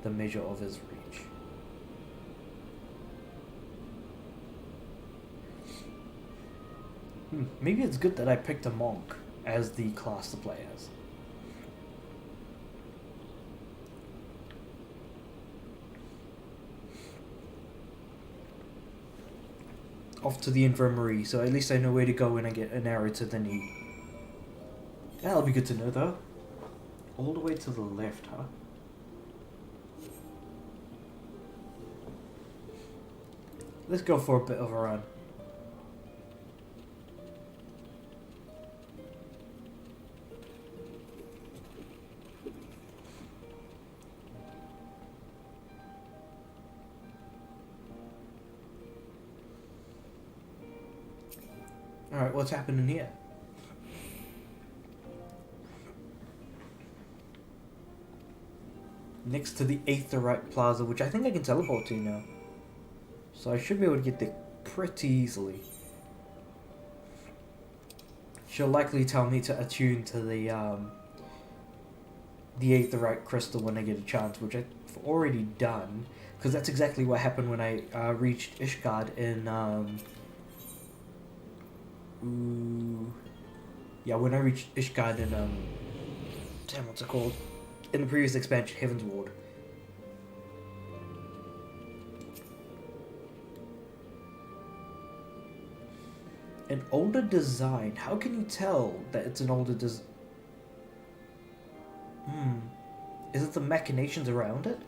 the measure of his reach. Maybe it's good that I picked a monk as the class to play as. Off to the infirmary, so at least I know where to go when I get an arrow to the knee. That'll be good to know though. All the way to the left, huh? Let's go for a bit of a run. Alright, what's happening here? Next to the Aetherite Plaza, which I think I can teleport to now. So I should be able to get there pretty easily. She'll likely tell me to attune to the Aetherite Crystal when I get a chance, which I've already done. Because that's exactly what happened when I reached Ishgard in... yeah, when I reached Ishgard in, damn, what's it called? In the previous expansion, Heaven's Ward. An older design? How can you tell that it's an older design? Is it the machinations around it?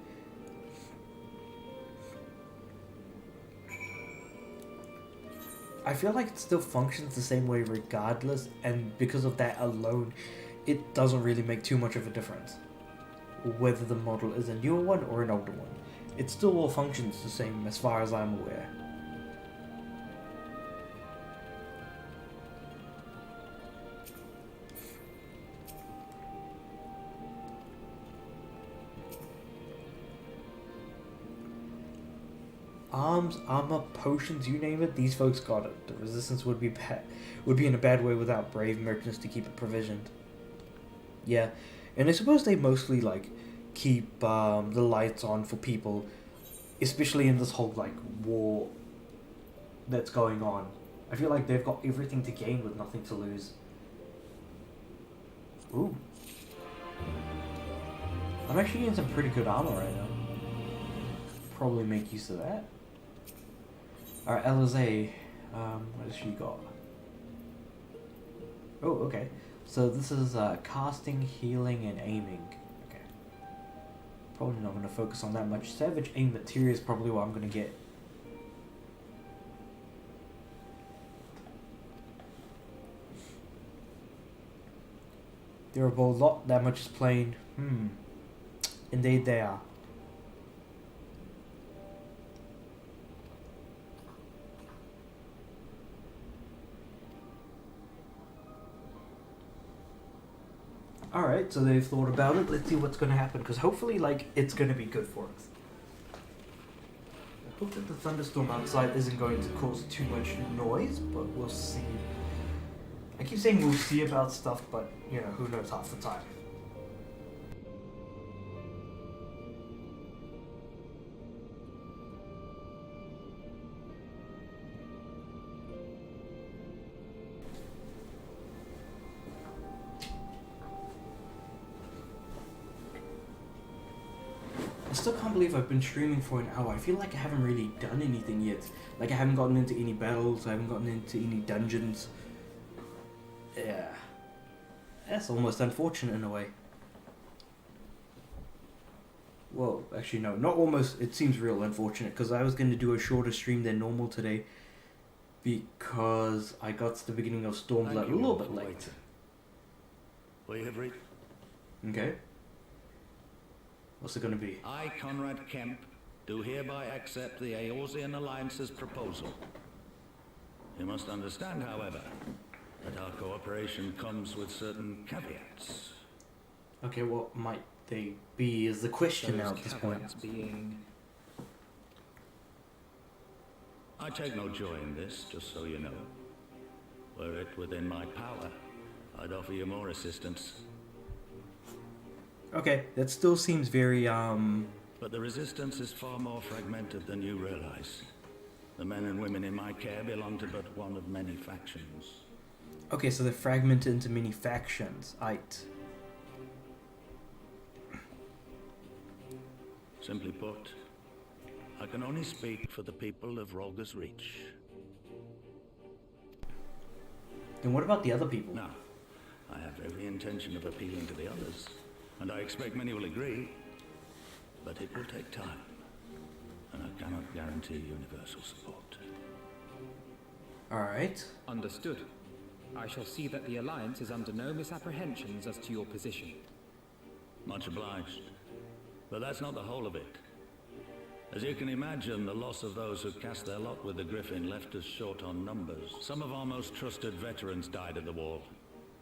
I feel like it still functions the same way regardless, and because of that alone, it doesn't really make too much of a difference. Whether the model is a newer one or an older one. It still all functions the same as far as I'm aware. Arms, armor, potions, you name it, these folks got it. The resistance would be in a bad way without brave merchants to keep it provisioned. Yeah, and I suppose they mostly like keep the lights on for people, especially in this whole like war that's going on. I feel like they've got everything to gain with nothing to lose. Ooh. I'm actually getting some pretty good armor right now. Probably make use of that. Alright, Elize, what has she got? Oh, okay. So this is casting, healing, and aiming. Okay. Probably not going to focus on that much. Savage aim materia is probably what I'm going to get. Durable, lot damage is plain. Indeed they are. Alright, so they've thought about it. Let's see what's going to happen, because hopefully, like, it's going to be good for us. I hope that the thunderstorm outside isn't going to cause too much noise, but we'll see. I keep saying we'll see about stuff, but, you know, who knows half the time. I still can't believe I've been streaming for an hour. I feel like I haven't really done anything yet. Like, I haven't gotten into any battles, I haven't gotten into any dungeons. Yeah. That's almost unfortunate in a way. Well, actually no, not almost. It seems real unfortunate because I was going to do a shorter stream than normal today because I got to the beginning of Stormblood a little bit late. We have reached. Okay. What's it going to be? I, Conrad Kemp, do hereby accept the Eorzean Alliance's proposal. You must understand, however, that our cooperation comes with certain caveats. Okay, what might they be is the question now at this point. Being... I take no joy in this, just so you know. Were it within my power, I'd offer you more assistance. Okay, that still seems very, But the resistance is far more fragmented than you realize. The men and women in my care belong to but one of many factions. Okay, so they're fragmented into many factions. Simply put, I can only speak for the people of Rolga's Reach. Then what about the other people? Now, I have every intention of appealing to the others, and I expect many will agree, but it will take time, and I cannot guarantee universal support. Alright. Understood. I shall see that the Alliance is under no misapprehensions as to your position. Much obliged. But that's not the whole of it. As you can imagine, the loss of those who cast their lot with the Griffin left us short on numbers. Some of our most trusted veterans died at the wall,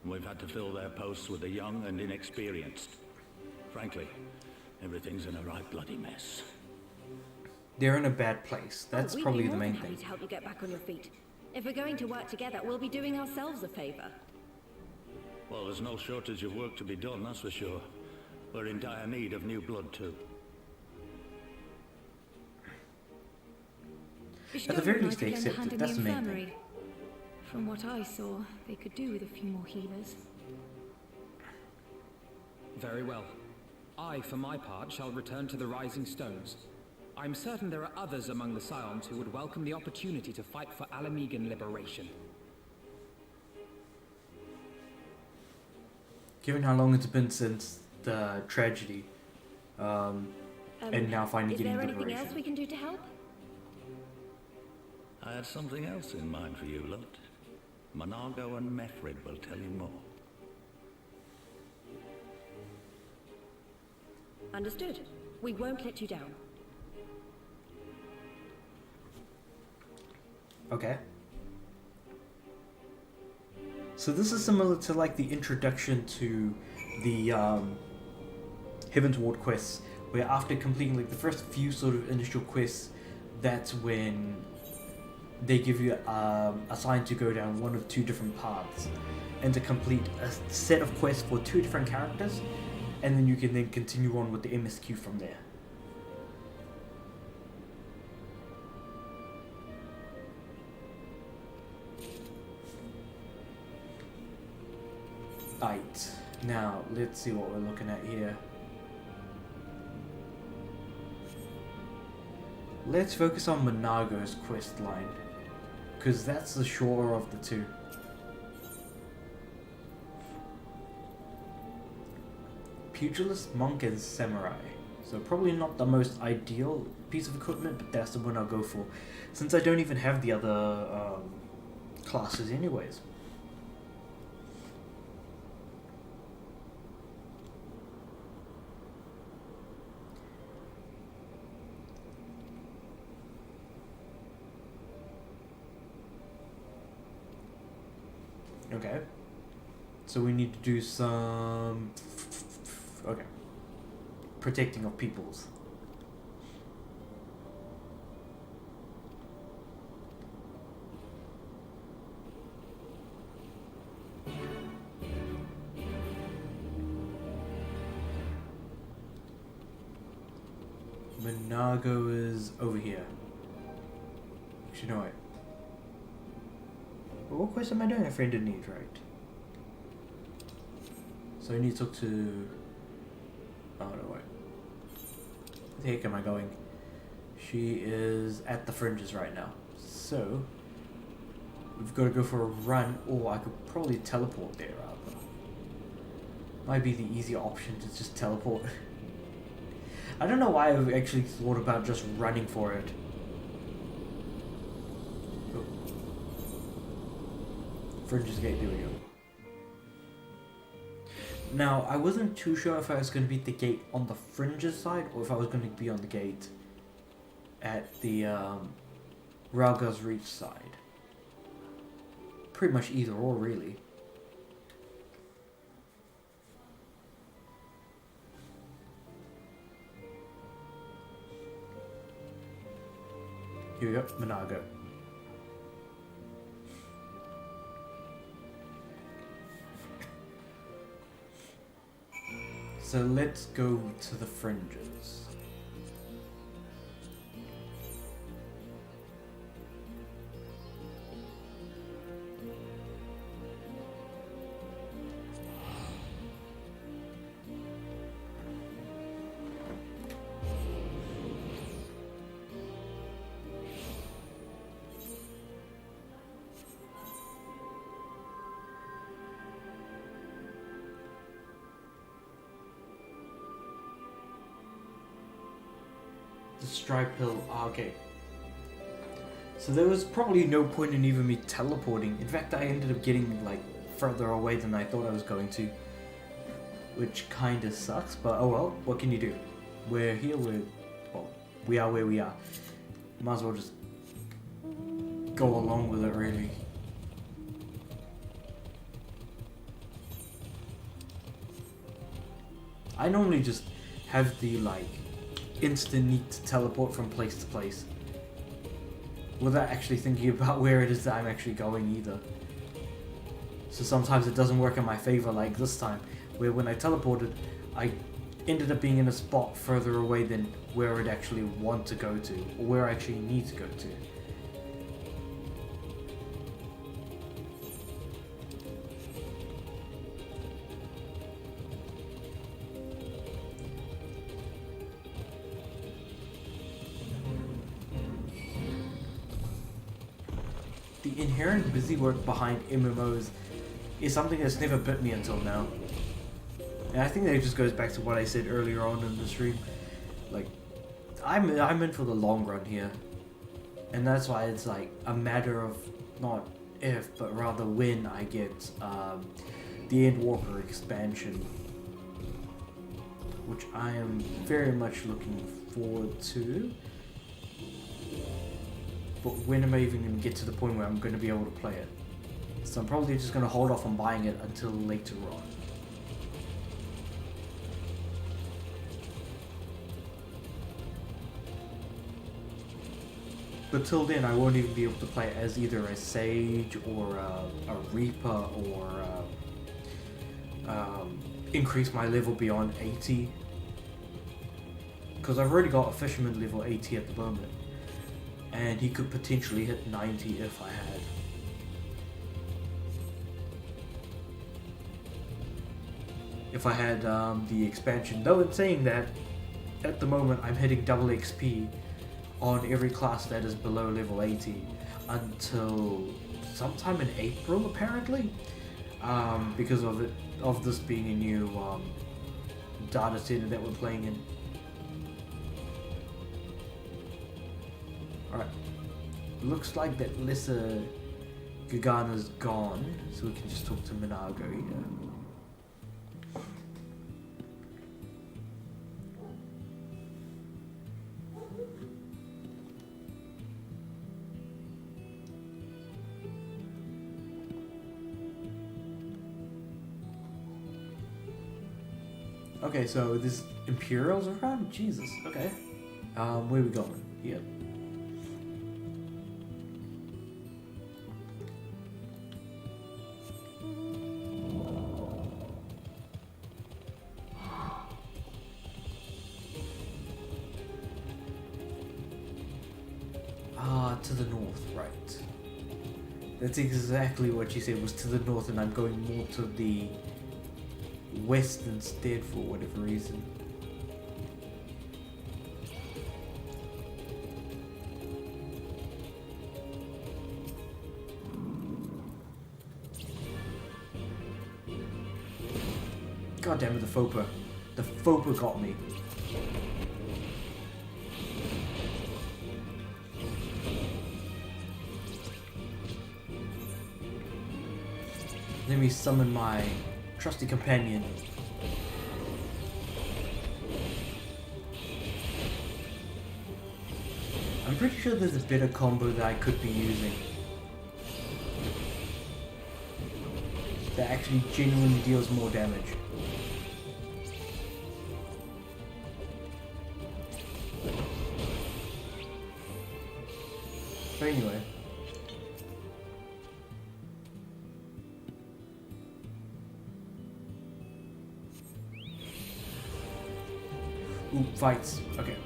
and we've had to fill their posts with the young and inexperienced. Frankly, everything's in a right bloody mess. They're in a bad place. That's probably the main thing. We'd be more than happy to help you get back on your feet. If we're going to work together, we'll be doing ourselves a favor. Well, there's no shortage of work to be done, that's for sure. We're in dire need of new blood, too. At the very least, they accept it. That's the main thing. From what I saw, they could do with a few more healers. Very well. I, for my part, shall return to the Rising Stones. I'm certain there are others among the Scions who would welcome the opportunity to fight for Alamegan liberation. Given how long it's been since the tragedy, and now finally getting liberation. Is there anything else we can do to help? I had something else in mind for you, lot. Monargo and Methrid will tell you more. Understood. We won't let you down. Okay. So this is similar to like the introduction to the Heaven's Ward quests, where after completing like the first few sort of initial quests, that's when they give you a sign to go down one of two different paths and to complete a set of quests for two different characters, and then you can then continue on with the MSQ from there. Right, now let's see what we're looking at here. Let's focus on Monargo's quest line, because that's the shorter of the two. Pugilist, Monk, and Samurai. So probably not the most ideal piece of equipment, but that's the one I'll go for, since I don't even have the other classes anyways. Okay, so we need to do some, okay, protecting of peoples. Monago is over here. Actually, no, wait. What quest am I doing? A friend in need, right? So I need to talk to... Oh, no, wait. Where the heck am I going? She is at the fringes right now. So... we've got to go for a run, or I could probably teleport there rather. Might be the easier option to just teleport. I don't know why I've actually thought about just running for it. Oh. Fringes Gate, there we go. Now, I wasn't too sure if I was going to be at the gate on the Fringes side, or if I was going to be on the gate at the Ralga's Reach side. Pretty much either or, really. Here we go, Monago. So let's go to the Fringes. The Stripe Hill Arcade. So there was probably no point in even me teleporting. In fact, I ended up getting like further away than I thought I was going to, which kind of sucks. But oh well, what can you do? We're here. We are where we are. Might as well just go along with it, really. I normally just have the like instant need to teleport from place to place without actually thinking about where it is that I'm actually going either. So sometimes it doesn't work in my favor, like this time, where when I teleported, I ended up being in a spot further away than where I'd actually want to go to, or where I actually need to go to. The inherent busy work behind MMOs is something that's never bit me until now. And I think that just goes back to what I said earlier on in the stream. Like, I'm in for the long run here. And that's why it's like a matter of not if, but rather when I get the Endwalker expansion. Which I am very much looking forward to. But when am I even going to get to the point where I'm going to be able to play it? So I'm probably just going to hold off on buying it until later on. But till then, I won't even be able to play it as either a Sage or a Reaper or increase my level beyond 80. Because I've already got a Fisherman level 80 at the moment. And he could potentially hit 90 if I had. If I had the expansion. Though in saying that, at the moment I'm hitting double XP on every class that is below level 80 until sometime in April apparently. Because of this being a new data center that we're playing in. Alright, looks like that lesser Gagana's gone, so we can just talk to Minago here. Okay, so this Imperials around? Jesus, okay. Where are we going? Here. To the north, right. That's exactly what she said, was to the north, and I'm going more to the west instead for whatever reason. God damn it, the FOPA. The FOPA got me. Let me summon my trusty companion. I'm pretty sure there's a better combo that I could be using that actually genuinely deals more damage. But anyway. Ooh, fights. Okay.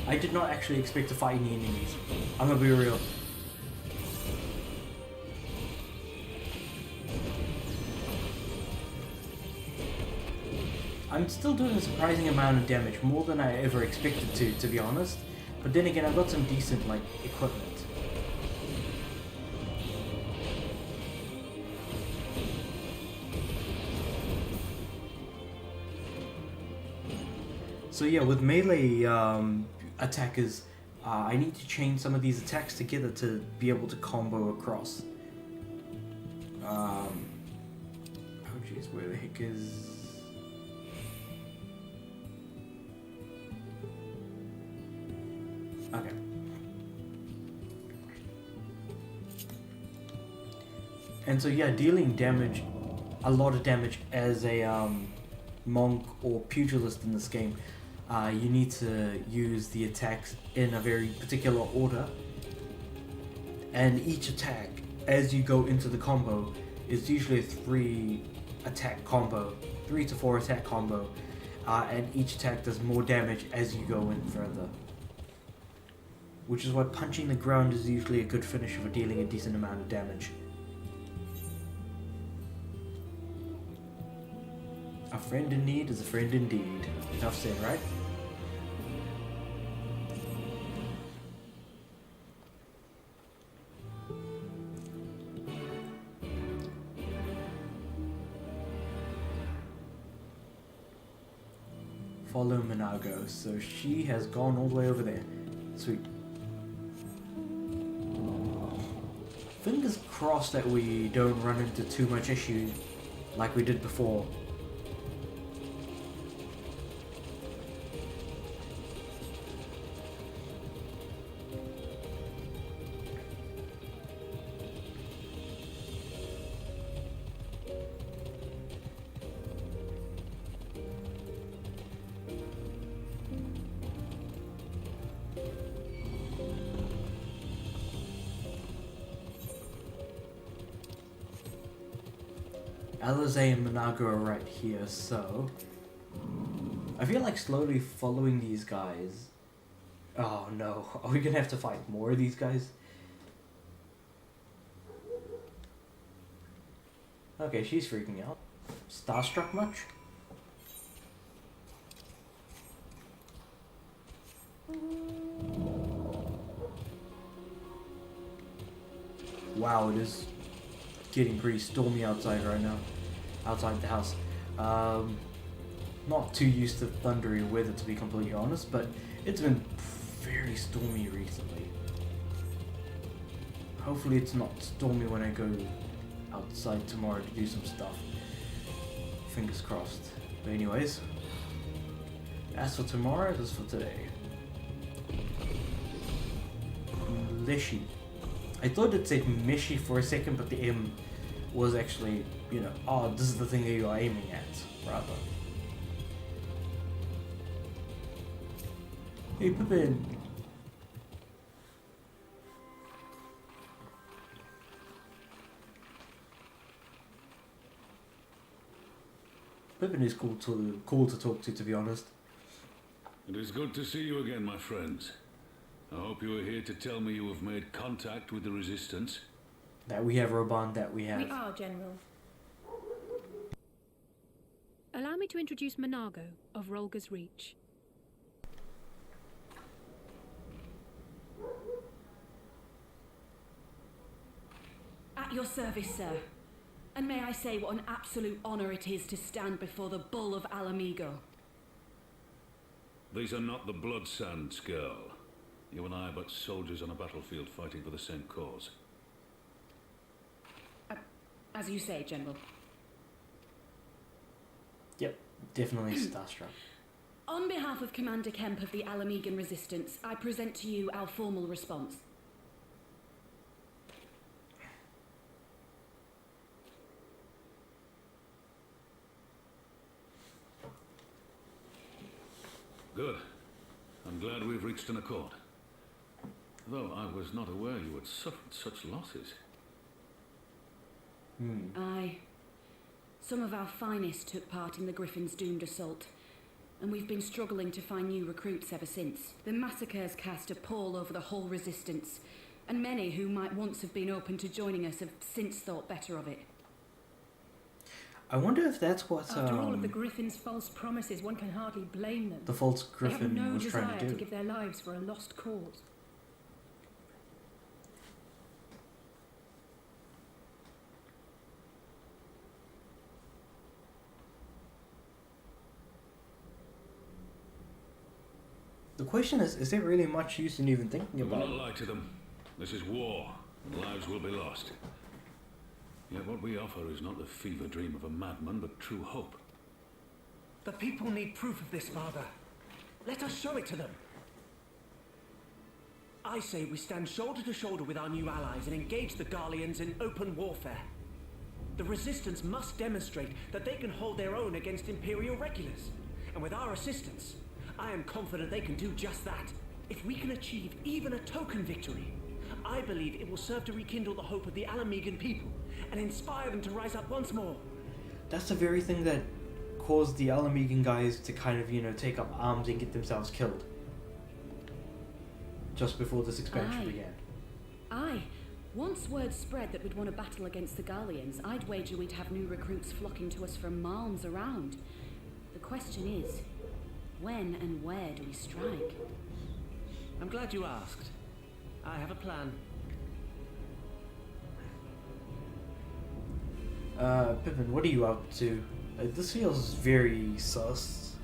I did not actually expect to fight any enemies. I'm gonna be real. I'm still doing a surprising amount of damage, more than I ever expected to be honest. But then again, I've got some decent, like, equipment. So yeah, with melee attackers, I need to chain some of these attacks together to be able to combo across. Oh jeez, where the heck is... Okay. And so yeah, dealing damage, a lot of damage as a monk or pugilist in this game, you need to use the attacks in a very particular order, and each attack as you go into the combo is usually a 3 to 4 attack combo, and each attack does more damage as you go in further, which is why punching the ground is usually a good finisher for dealing a decent amount of damage. A friend in need is a friend indeed. Enough said, right? Follow Minago. So she has gone all the way over there. Sweet. Fingers crossed that we don't run into too much issue like we did before. Alizé and Minago are right here, so I feel like slowly following these guys. Oh no, are we gonna have to fight more of these guys? Okay, she's freaking out. Starstruck much? Wow, it is getting pretty stormy outside right now. Outside the house. Not too used to thundery weather, to be completely honest, but it's been very stormy recently. Hopefully it's not stormy when I go outside tomorrow to do some stuff. Fingers crossed. But anyways, as for tomorrow, this is for today. Leshy. I thought it said Meshi for a second, but the M was actually, you know, oh, this is the thing that you are aiming at, rather. Hey, Pippin. Pippin is cool to talk to be honest. It is good to see you again, my friends. I hope you are here to tell me you have made contact with the Resistance. That we have, Roban, that we have. We are, General. Allow me to introduce Minago of Rolga's Reach. At your service, sir. And may I say what an absolute honor it is to stand before the Bull of Alamigo. These are not the Blood Sands, girl. You and I are but soldiers on a battlefield fighting for the same cause. As you say, General. Yep, definitely starstruck. On behalf of Commander Kemp of the Alamigan Resistance, I present to you our formal response. Good. I'm glad we've reached an accord. Though I was not aware you had suffered such losses. Aye. Some of our finest took part in the Griffin's doomed assault, and we've been struggling to find new recruits ever since. The massacres cast a pall over the whole Resistance, and many who might once have been open to joining us have since thought better of it. I wonder if that's what After all of the Griffin's false promises, one can hardly blame them. the false Griffin they have no was desire trying to do. give their lives for a lost cause. The question is there really much use in even thinking We will about not it? lie to them. This is war, and lives will be lost. Yet what we offer is not the fever dream of a madman, but true hope. The people need proof of this, Father. Let us show it to them. I say we stand shoulder to shoulder with our new allies and engage the Garleans in open warfare. The Resistance must demonstrate that they can hold their own against Imperial regulars. And with our assistance, I am confident they can do just that. If we can achieve even a token victory, I believe it will serve to rekindle the hope of the Alamigan people and inspire them to rise up once more. That's the very thing that caused the Alamigan guys to kind of, take up arms and get themselves killed. Just before this expansion began. Aye. Once word spread that we'd won a battle against the Garleans, I'd wager we'd have new recruits flocking to us from Malms around. The question is, when and where do we strike? I'm glad you asked. I have a plan. Pippin, what are you up to? This feels very sus.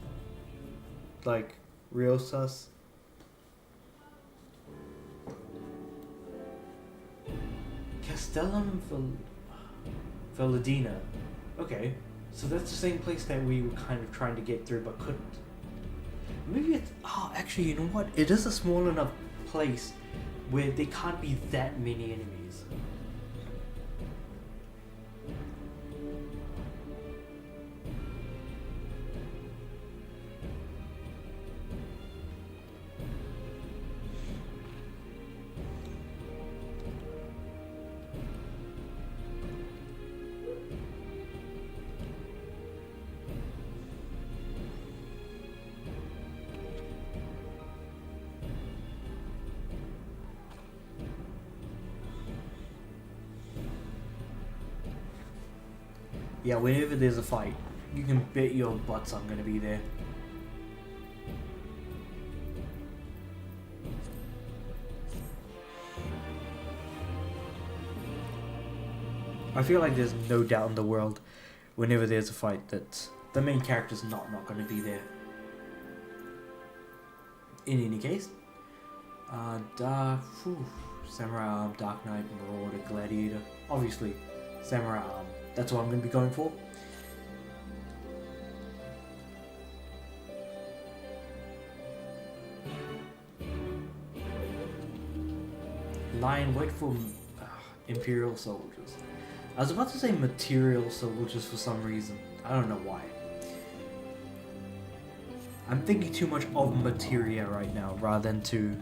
Like, real sus. Castellum Veladina. Okay, so that's the same place that we were kind of trying to get through but couldn't. Maybe it's... Oh, actually, you know what? It is a small enough place where there can't be that many enemies. Yeah, whenever there's a fight, you can bet your butts I'm gonna be there. I feel like there's no doubt in the world, whenever there's a fight, that the main character's not gonna be there. In any case, Samurai Arm, Dark Knight, Marauder, Gladiator. Obviously, Samurai Arm. That's what I'm going to be going for. Lion, wait for Imperial soldiers. I was about to say material soldiers for some reason. I don't know why. I'm thinking too much of materia right now rather than to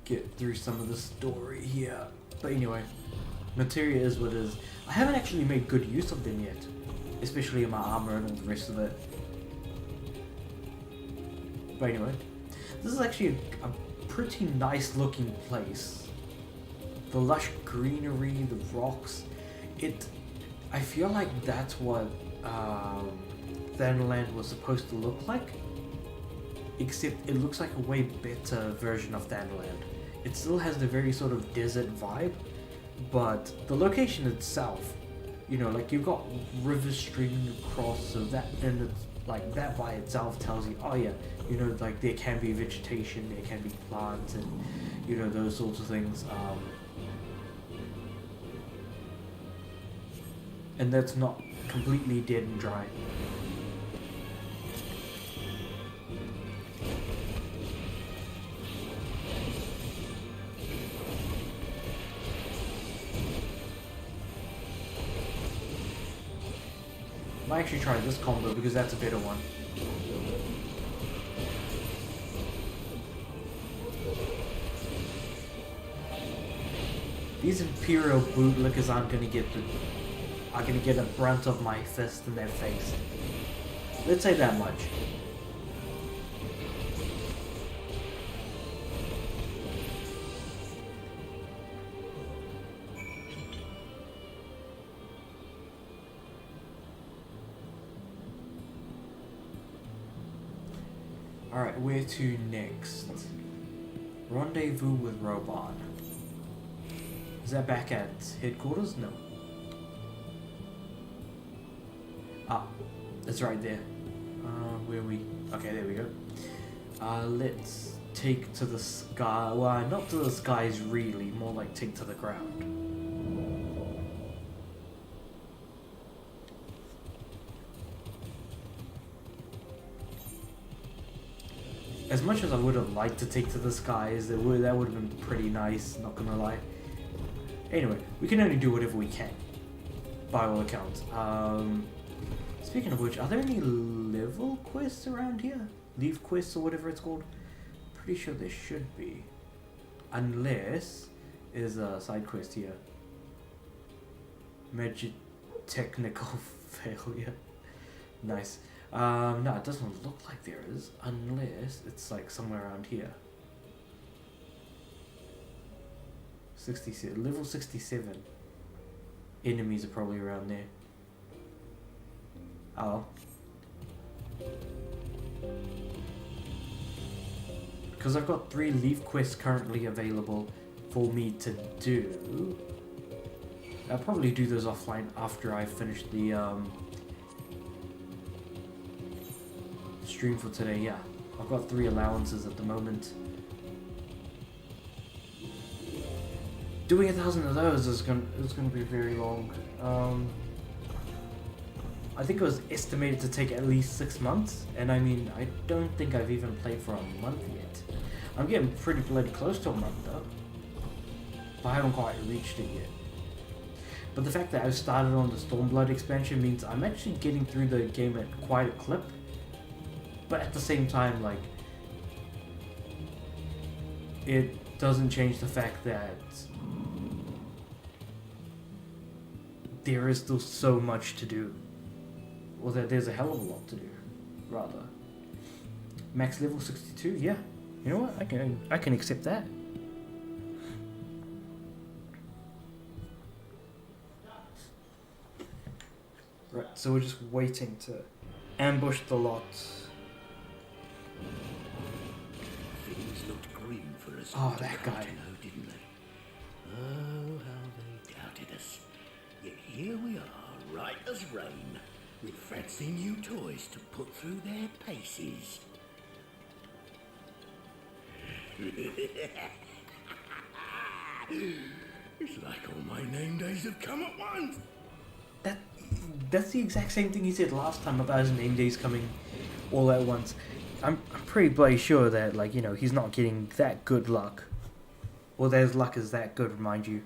get through some of the story here. But anyway, materia is what it is. I haven't actually made good use of them yet, especially in my armor and all the rest of it. But anyway, this is actually a pretty nice looking place. The lush greenery, the rocks, I feel like that's what Thanaland was supposed to look like, except it looks like a way better version of Thanaland. It still has the very sort of desert vibe, but the location itself, you know, like you've got rivers streaming across, so that, and it's like that by itself tells you, oh yeah, you know, like there can be vegetation, there can be plants, and you know, those sorts of things. And that's not completely dead and dry. Might actually try this combo because that's a better one. These Imperial bootlickers aren't gonna get a brunt of my fist in their face. Let's say that much. Alright, where to next? Rendezvous with Roban. Is that back at headquarters? No. Ah, it's right there. Where are we? Okay, there we go. Let's take to the sky. Well, not to the skies really, more like take to the ground. As much as I would have liked to take to the skies, that would have been pretty nice, not gonna lie. Anyway, we can only do whatever we can, by all accounts. Speaking of which, are there any level quests around here? Leave quests or whatever it's called? Pretty sure there should be. Unless there's a side quest here. Magic technical failure. Nice. No, it doesn't look like there is, unless it's like somewhere around here. 67, level 67. Enemies are probably around there. Oh. Because I've got 3 leaf quests currently available for me to do. I'll probably do those offline after I finish the stream for today. Yeah, I've got 3 allowances at the moment. Doing 1,000 of those is gonna be very long. I think it was estimated to take at least 6 months, and I mean, I don't think I've even played for a month yet. I'm getting pretty bloody close to a month though, but I haven't quite reached it yet. But the fact that I've started on the Stormblood expansion means I'm actually getting through the game at quite a clip. But at the same time, like, it doesn't change the fact that there is still so much to do. Well, there's a hell of a lot to do, rather. Max level 62, yeah. You know what? I can accept that. Right, so we're just waiting to ambush the lot. Things looked grim for us. Oh, that guy. Didn't they? Oh, how they doubted us. Yet here we are, right as rain, with fancy new toys to put through their paces. It's like all my name days have come at once. That's the exact same thing he said last time about his name days coming all at once. I'm pretty bloody sure that, like, you know, he's not getting that good luck. Or that his luck is that good, mind you.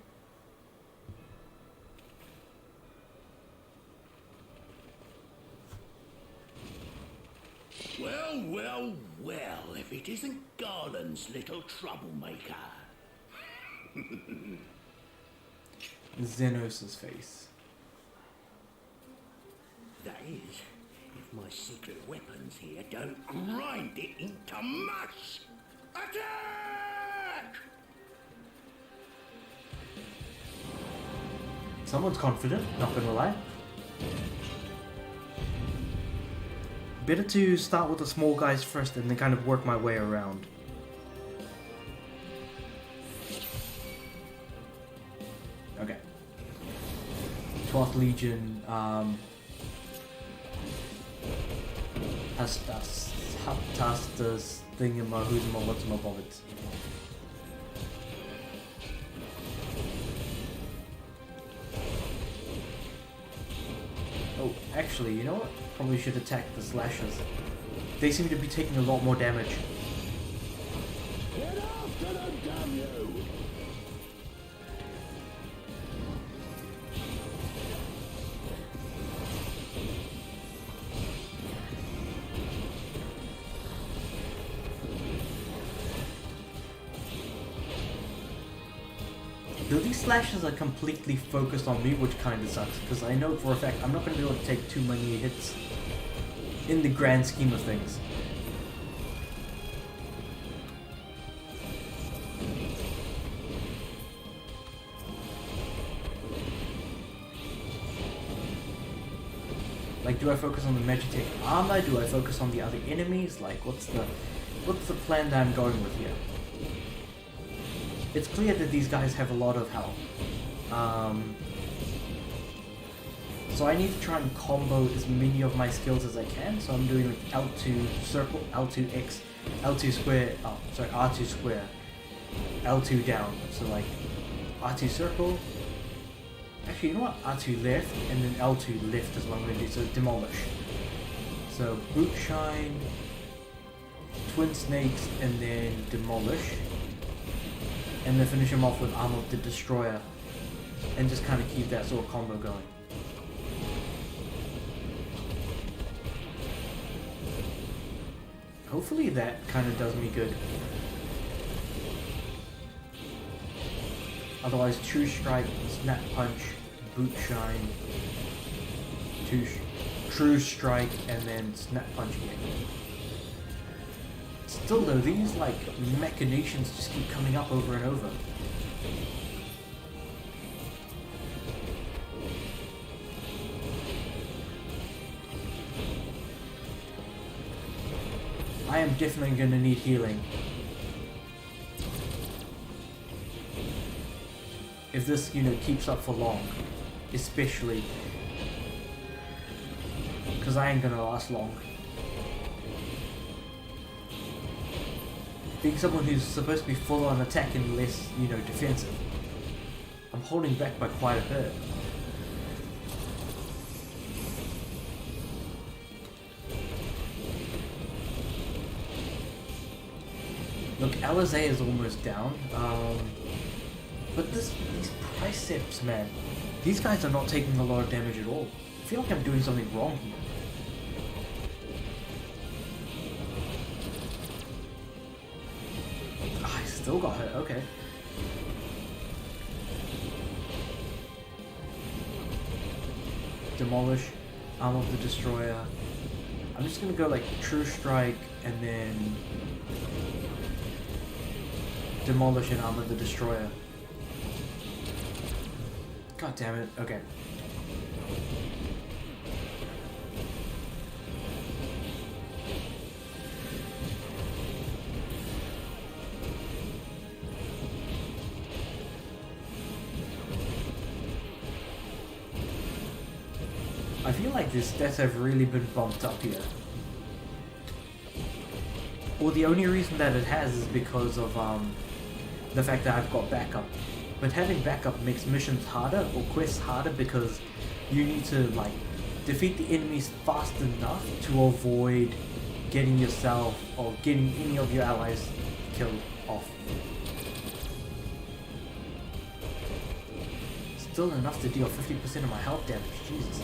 Well, well, well, if it isn't Garland's little troublemaker. Xenos' face. That is, if my secret weapons here don't grind it into mush. Attack! Someone's confident, not gonna lie. Better to start with the small guys first and then kind of work my way around. Okay. 12th Legion, Tastas Thingamahuzma What's Oh, actually, you know what? Probably should attack the slashers. They seem to be taking a lot more damage. Get after them, damn you! Though these slashes are completely focused on me, which kind of sucks, because I know for a fact I'm not going to be able to take too many hits in the grand scheme of things. Like, do I focus on the Magitech armor? Do I focus on the other enemies? Like, what's the plan that I'm going with here? It's clear that these guys have a lot of health. So I need to try and combo as many of my skills as I can. So I'm doing like L2 circle, L2 X, L2 square, oh sorry, R2 square, L2 down. So like R2 circle. Actually, you know what? R2 left and then L2 left is what I'm going to do. So demolish. So boot shine, twin snakes, and then demolish. And then finish him off with Arm of the Destroyer. And just kind of keep that sort of combo going. Hopefully that kind of does me good. Otherwise, True Strike, Snap Punch, Boot Shine, True Strike, and then Snap Punch again. Still though, these like machinations just keep coming up over and over. I am definitely going to need healing. If this, you know, keeps up for long. Especially. Because I ain't going to last long. Being someone who's supposed to be full on attack and less, you know, defensive. I'm holding back by quite a bit. Look, Alizé is almost down. But these Priceps, man, these guys are not taking a lot of damage at all. I feel like I'm doing something wrong here. I still got hit, okay. Demolish, Arm of the Destroyer. I'm just gonna go like True Strike and then Demolish and Arm of the Destroyer. God damn it, okay. I feel like the stats have really been bumped up here. Or the only reason that it has is because of the fact that I've got backup. But having backup makes missions harder or quests harder because you need to like defeat the enemies fast enough to avoid getting yourself or getting any of your allies killed off. Still enough to deal 50% of my health damage, Jesus.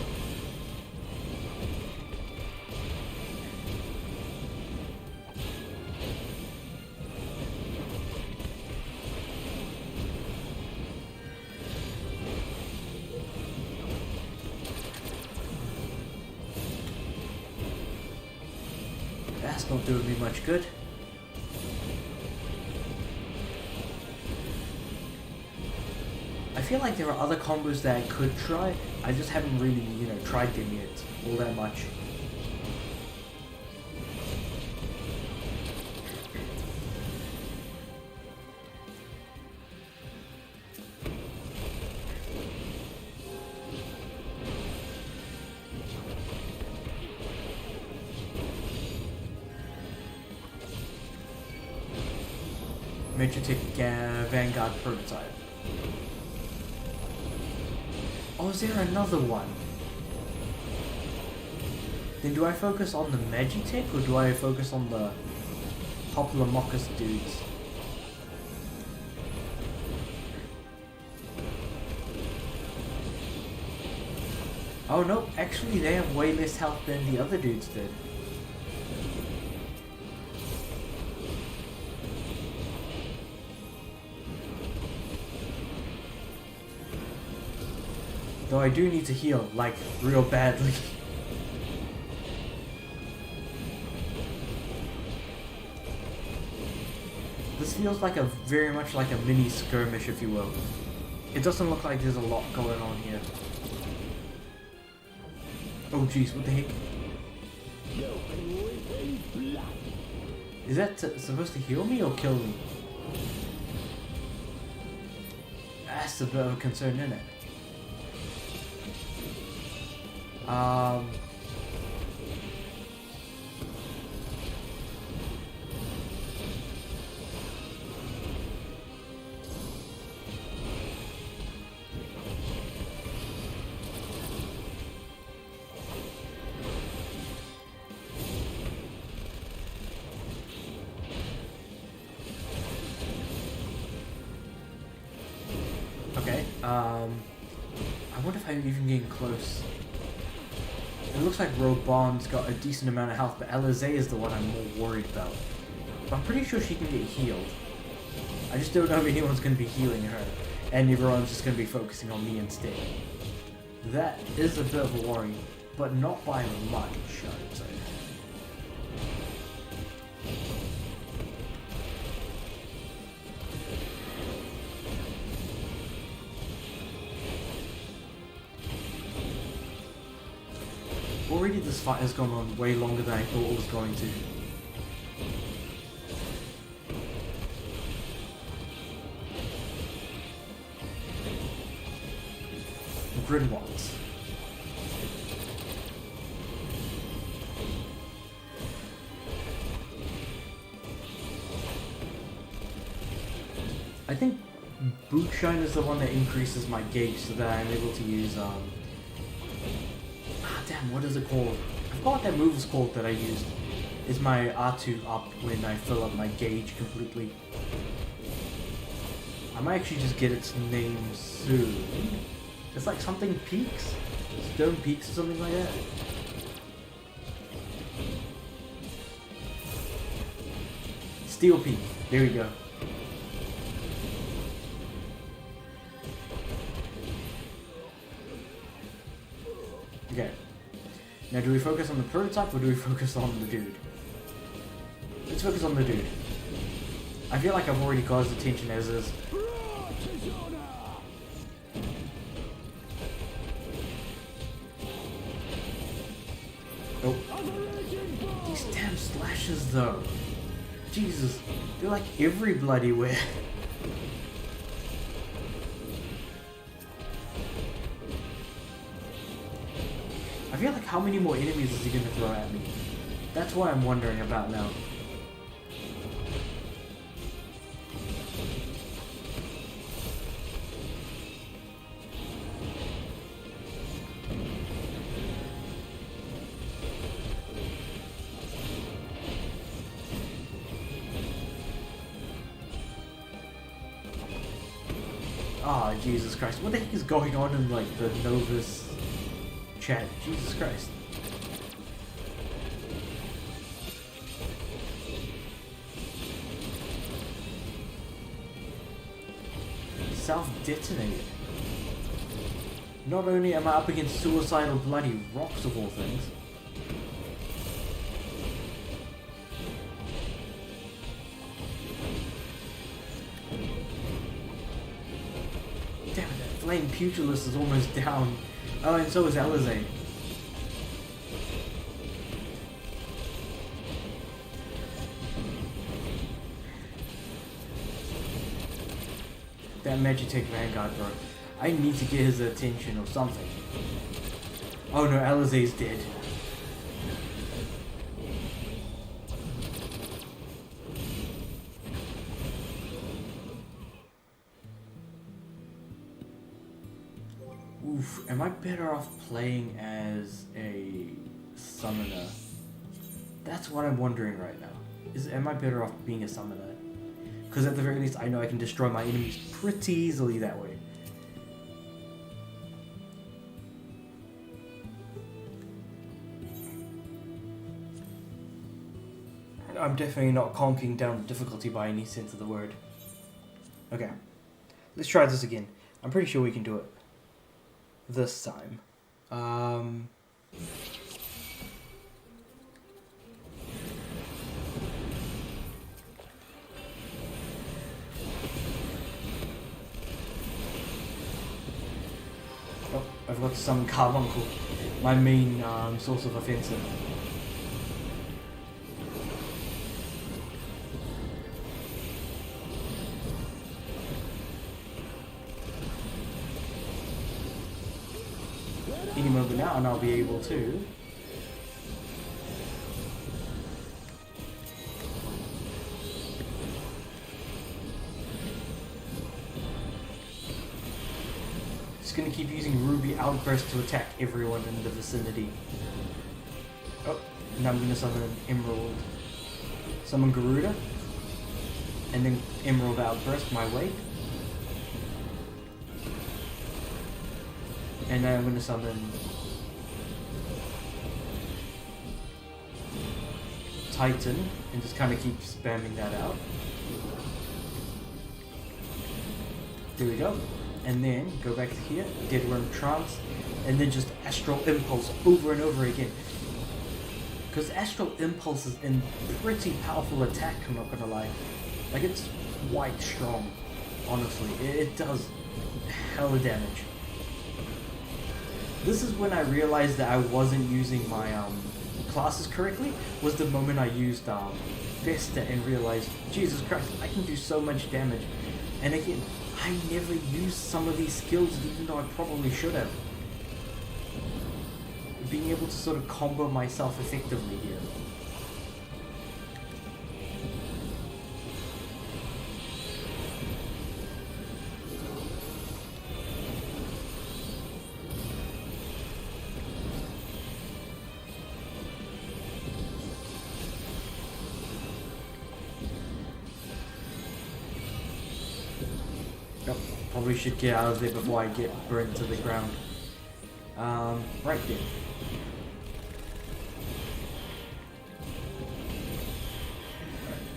That's not doing me much good. I feel like there are other combos that I could try. I just haven't really, you know, tried them yet all that much. Magitech Vanguard prototype. Oh, is there another one? Then do I focus on the Magitech or do I focus on the Hoplomachus dudes? Oh no, actually they have way less health than the other dudes did. Though I do need to heal, like, real badly. This feels like very much like a mini skirmish, if you will. It doesn't look like there's a lot going on here. Oh jeez, what the heck? Is that supposed to heal me or kill me? That's a bit of a concern, isn't it? Okay, I wonder if I'm even getting close. It looks like Robon's got a decent amount of health, but Alizé is the one I'm more worried about. But I'm pretty sure she can get healed. I just don't know if anyone's going to be healing her, and everyone's just going to be focusing on me instead. That is a bit of a worry, but not by much, I'd say. Already this fight has gone on way longer than I thought it was going to. Gridwalks. I think Bootshine is the one that increases my gauge so that I'm able to use damn, what is it called? I forgot what that move is called that I used. Is my R2 up when I fill up my gauge completely? I might actually just get its name soon. It's like something Peaks? Stone Peaks or something like that? Steel Peak. There we go. Okay. Now, do we focus on the prototype or do we focus on the dude? Let's focus on the dude. I feel like I've already caused attention as is. Oh. These damn slashes though. Jesus. They're like every bloody where. I feel like how many more enemies is he going to throw at me? That's what I'm wondering about now. Ah, oh, Jesus Christ. What the heck is going on in like the Novus chat? Jesus Christ. Self-detonated. Not only am I up against suicidal bloody rocks of all things. Damn it, that flame pugilist is almost down. Oh, and so is Alizé. That Magitech Vanguard, bro. I need to get his attention or something. Oh no, Alizé's dead. Oof, am I better off playing as a summoner? That's what I'm wondering right now. Am I better off being a summoner? Because at the very least, I know I can destroy my enemies pretty easily that way. I'm definitely not conking down the difficulty by any sense of the word. Okay, let's try this again. I'm pretty sure we can do it this time. Oh, I've got to summon Carbuncle, my main source of offensive. Any moment now, and I'll be able to just gonna keep using Ruby Outburst to attack everyone in the vicinity. Oh, now I'm gonna summon an Emerald. Summon Garuda, and then Emerald Outburst my way. And now I'm going to summon Titan and just kind of keep spamming that out. There we go. And then go back to here, Dead Worm Trance, and then just Astral Impulse over and over again. Because Astral Impulse is a pretty powerful attack, I'm not going to lie. Like, it's quite strong, honestly. It does hella damage. This is when I realized that I wasn't using my classes correctly, was the moment I used Vesta and realized, Jesus Christ, I can do so much damage. And again, I never used some of these skills even though I probably should have. Being able to sort of combo myself effectively here. Probably should get out of there before I get burned to the ground. Right there.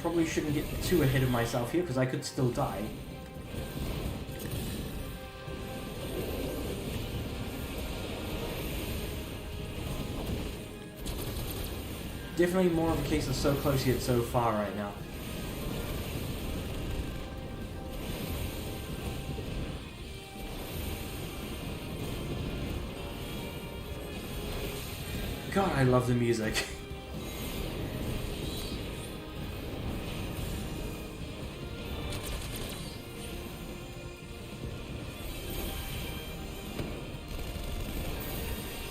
Probably shouldn't get too ahead of myself here because I could still die. Definitely more of a case of so close yet so far right now. God, I love the music.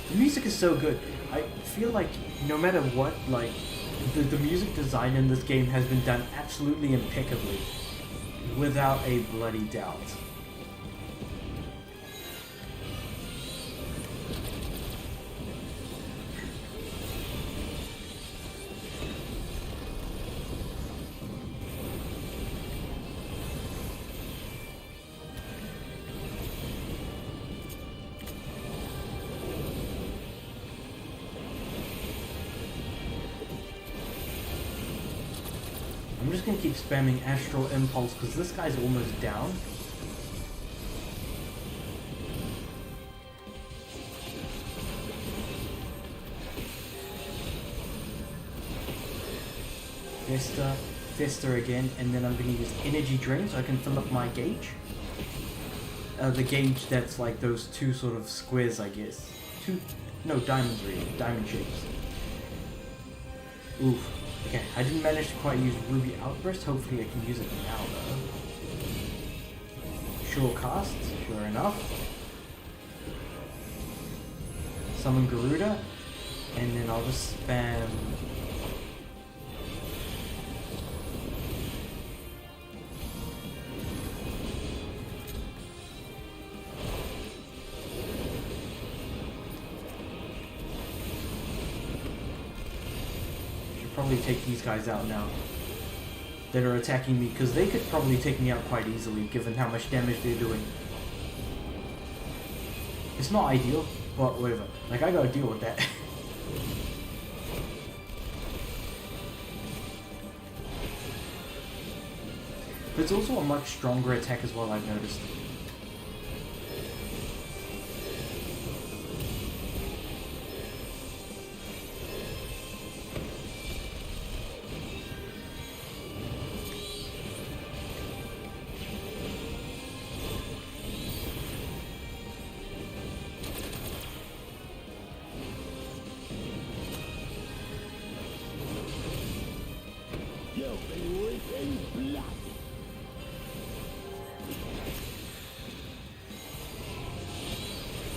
The music is so good. I feel like no matter what, like, the music design in this game has been done absolutely impeccably. Without a bloody doubt. I'm just gonna keep spamming Astral Impulse because this guy's almost down. Fester again, and then I'm gonna use Energy Drain so I can fill up my gauge. The gauge that's like those two sort of squares, I guess. Diamonds really, diamond shapes. Oof. Okay, I didn't manage to quite use Ruby Outburst. Hopefully I can use it now, though. Sure cast, sure enough. Summon Garuda, and then I'll just spam... probably take these guys out now that are attacking me, because they could probably take me out quite easily given how much damage they're doing. It's not ideal, but whatever. Like, I gotta deal with that. But it's also a much stronger attack as well, I've noticed.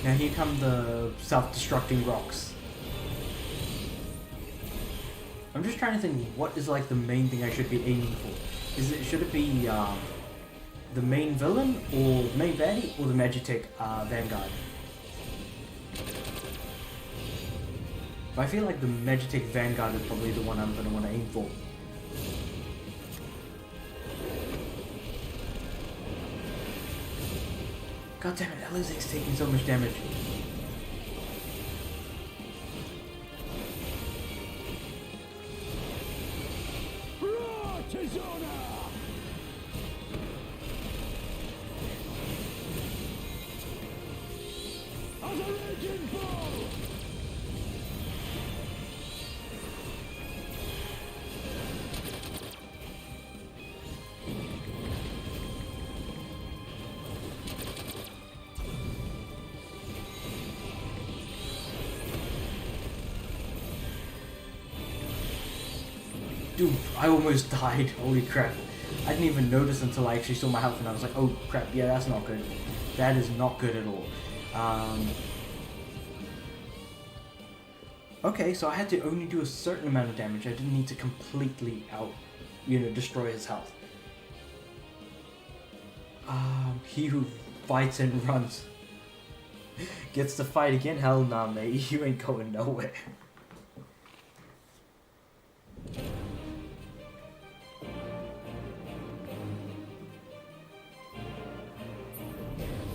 Now here come the self-destructing rocks. I'm just trying to think what is like the main thing I should be aiming for. Should it be the main villain, or the main baddie, or the Magitech Vanguard? But I feel like the Magitech Vanguard is probably the one I'm gonna want to aim for. God damn it, LV60's taking so much damage. Dude, I almost died. Holy crap. I didn't even notice until I actually saw my health and I was like, oh crap, yeah, that's not good. That is not good at all. Okay, so I had to only do a certain amount of damage. I didn't need to completely destroy his health. He who fights and runs gets to fight again? Hell nah, mate. You ain't going nowhere.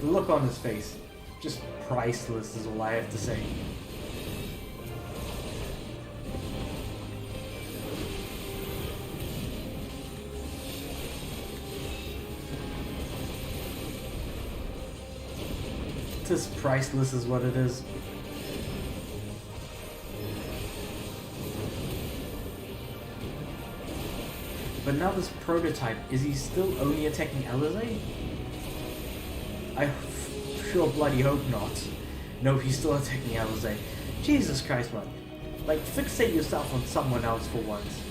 The look on his face, just priceless is all I have to say. Just priceless is what it is. But now this prototype, is he still only attacking Alizé? I sure bloody hope not. No, he's still attacking Alizé. Jesus Christ, man. Like, fixate yourself on someone else for once.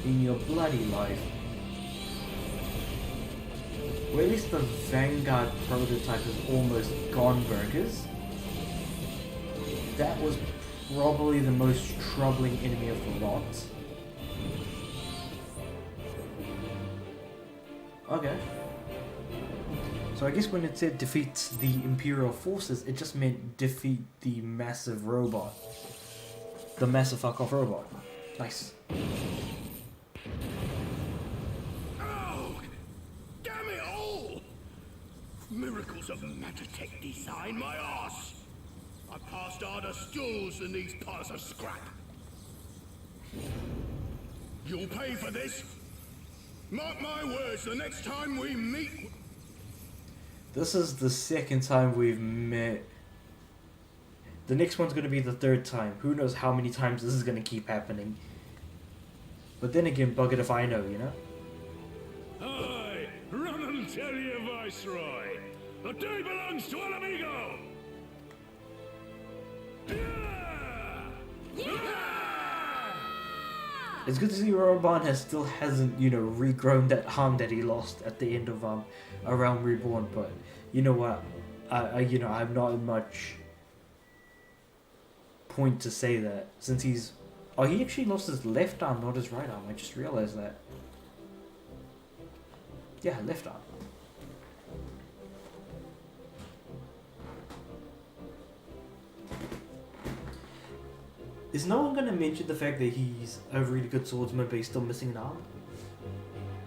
In your bloody life. Or at least the Vanguard prototype is almost gone burgers. That was probably the most troubling enemy of the lot. Okay. So I guess when it said defeat the Imperial forces, it just meant defeat the massive robot. The massive fuck-off robot. Nice. Oh! Damn it all! Miracles of Magitech design, my arse! I passed harder stools than these piles of scrap. You'll pay for this. Mark my words, the next time we meet... This is the second time we've met. The next one's going to be the third time. Who knows how many times this is going to keep happening. But then again, bug it if I know, you know? Aye, run and tell your Viceroy. The day belongs to El Amigo! It's good to see Roban still hasn't, regrown that arm that he lost at the end of A Realm Reborn, but you know what? I'm not much point to say that since he's... Oh, he actually lost his left arm, not his right arm. I just realized that. Yeah, left arm. Is no one gonna mention the fact that he's a really good swordsman but he's still missing an arm?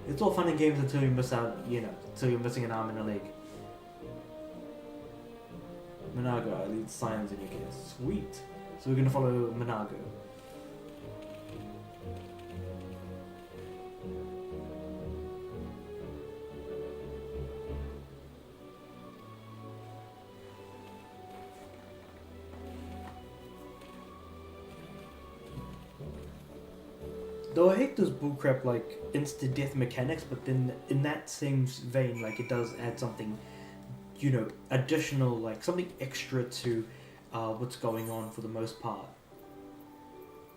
It's all fun and games until you miss out, you know, until you're missing an arm and a leg. Manago, I lead science in your case. Sweet. So we're gonna follow Manago. Though I hate those bullcrap like instant death mechanics, but then in that same vein, like it does add something, you know, additional, like something extra to what's going on for the most part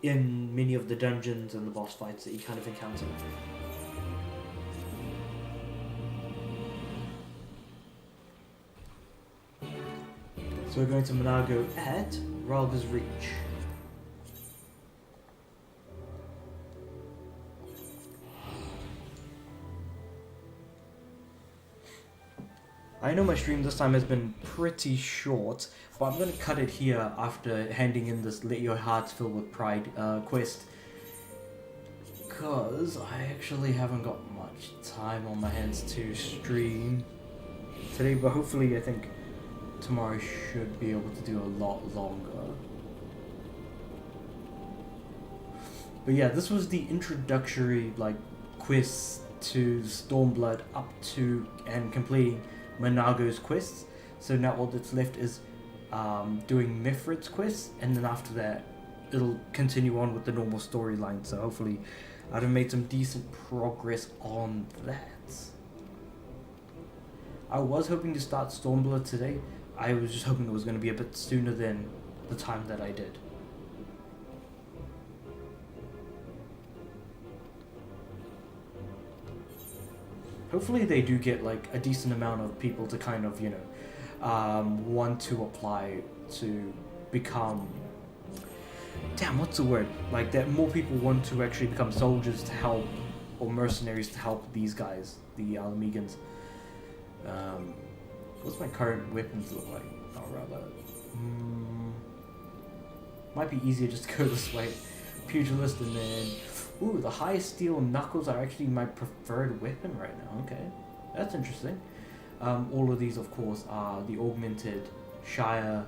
in many of the dungeons and the boss fights that you kind of encounter. So we're going to Manago at Ralga's Reach. I know my stream this time has been pretty short, but I'm going to cut it here after handing in this Let Your Hearts Fill With Pride quest. Because I actually haven't got much time on my hands to stream today, but hopefully I think tomorrow should be able to do a lot longer. But yeah, this was the introductory like quest to Stormblood up to and completing Manago's quests. So now all that's left is doing Mifrid's quests, and then after that it'll continue on with the normal storyline. So hopefully I'd have made some decent progress on that. I was hoping to start Stormblood today. I was just hoping it was going to be a bit sooner than the time that I did. Hopefully they do get like a decent amount of people to kind of, you know, want to apply to become... Damn, what's the word? Like that more people want to actually become soldiers to help, or mercenaries to help these guys, the Alamegans. What's my current weapons look like? Oh, rather... might be easier just to go this way. Pugilist and then... Ooh, the high steel knuckles are actually my preferred weapon right now. Okay, that's interesting. All of these, of course, are the augmented Shire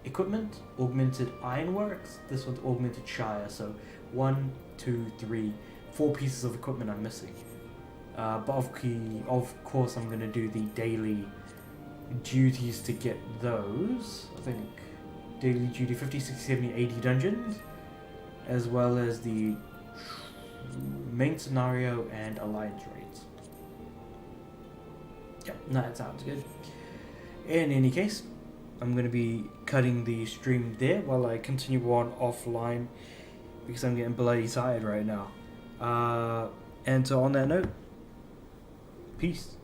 equipment. Augmented ironworks. This one's augmented Shire. So 1, 2, 3, 4 pieces of equipment I'm missing. But of course, I'm going to do the daily duties to get those. I think daily duty 50, 60, 70, 80 dungeons. As well as the main scenario and alliance raids. Yep, that sounds good. In any case, I'm going to be cutting the stream there while I continue on offline because I'm getting bloody tired right now. And so on that note, peace.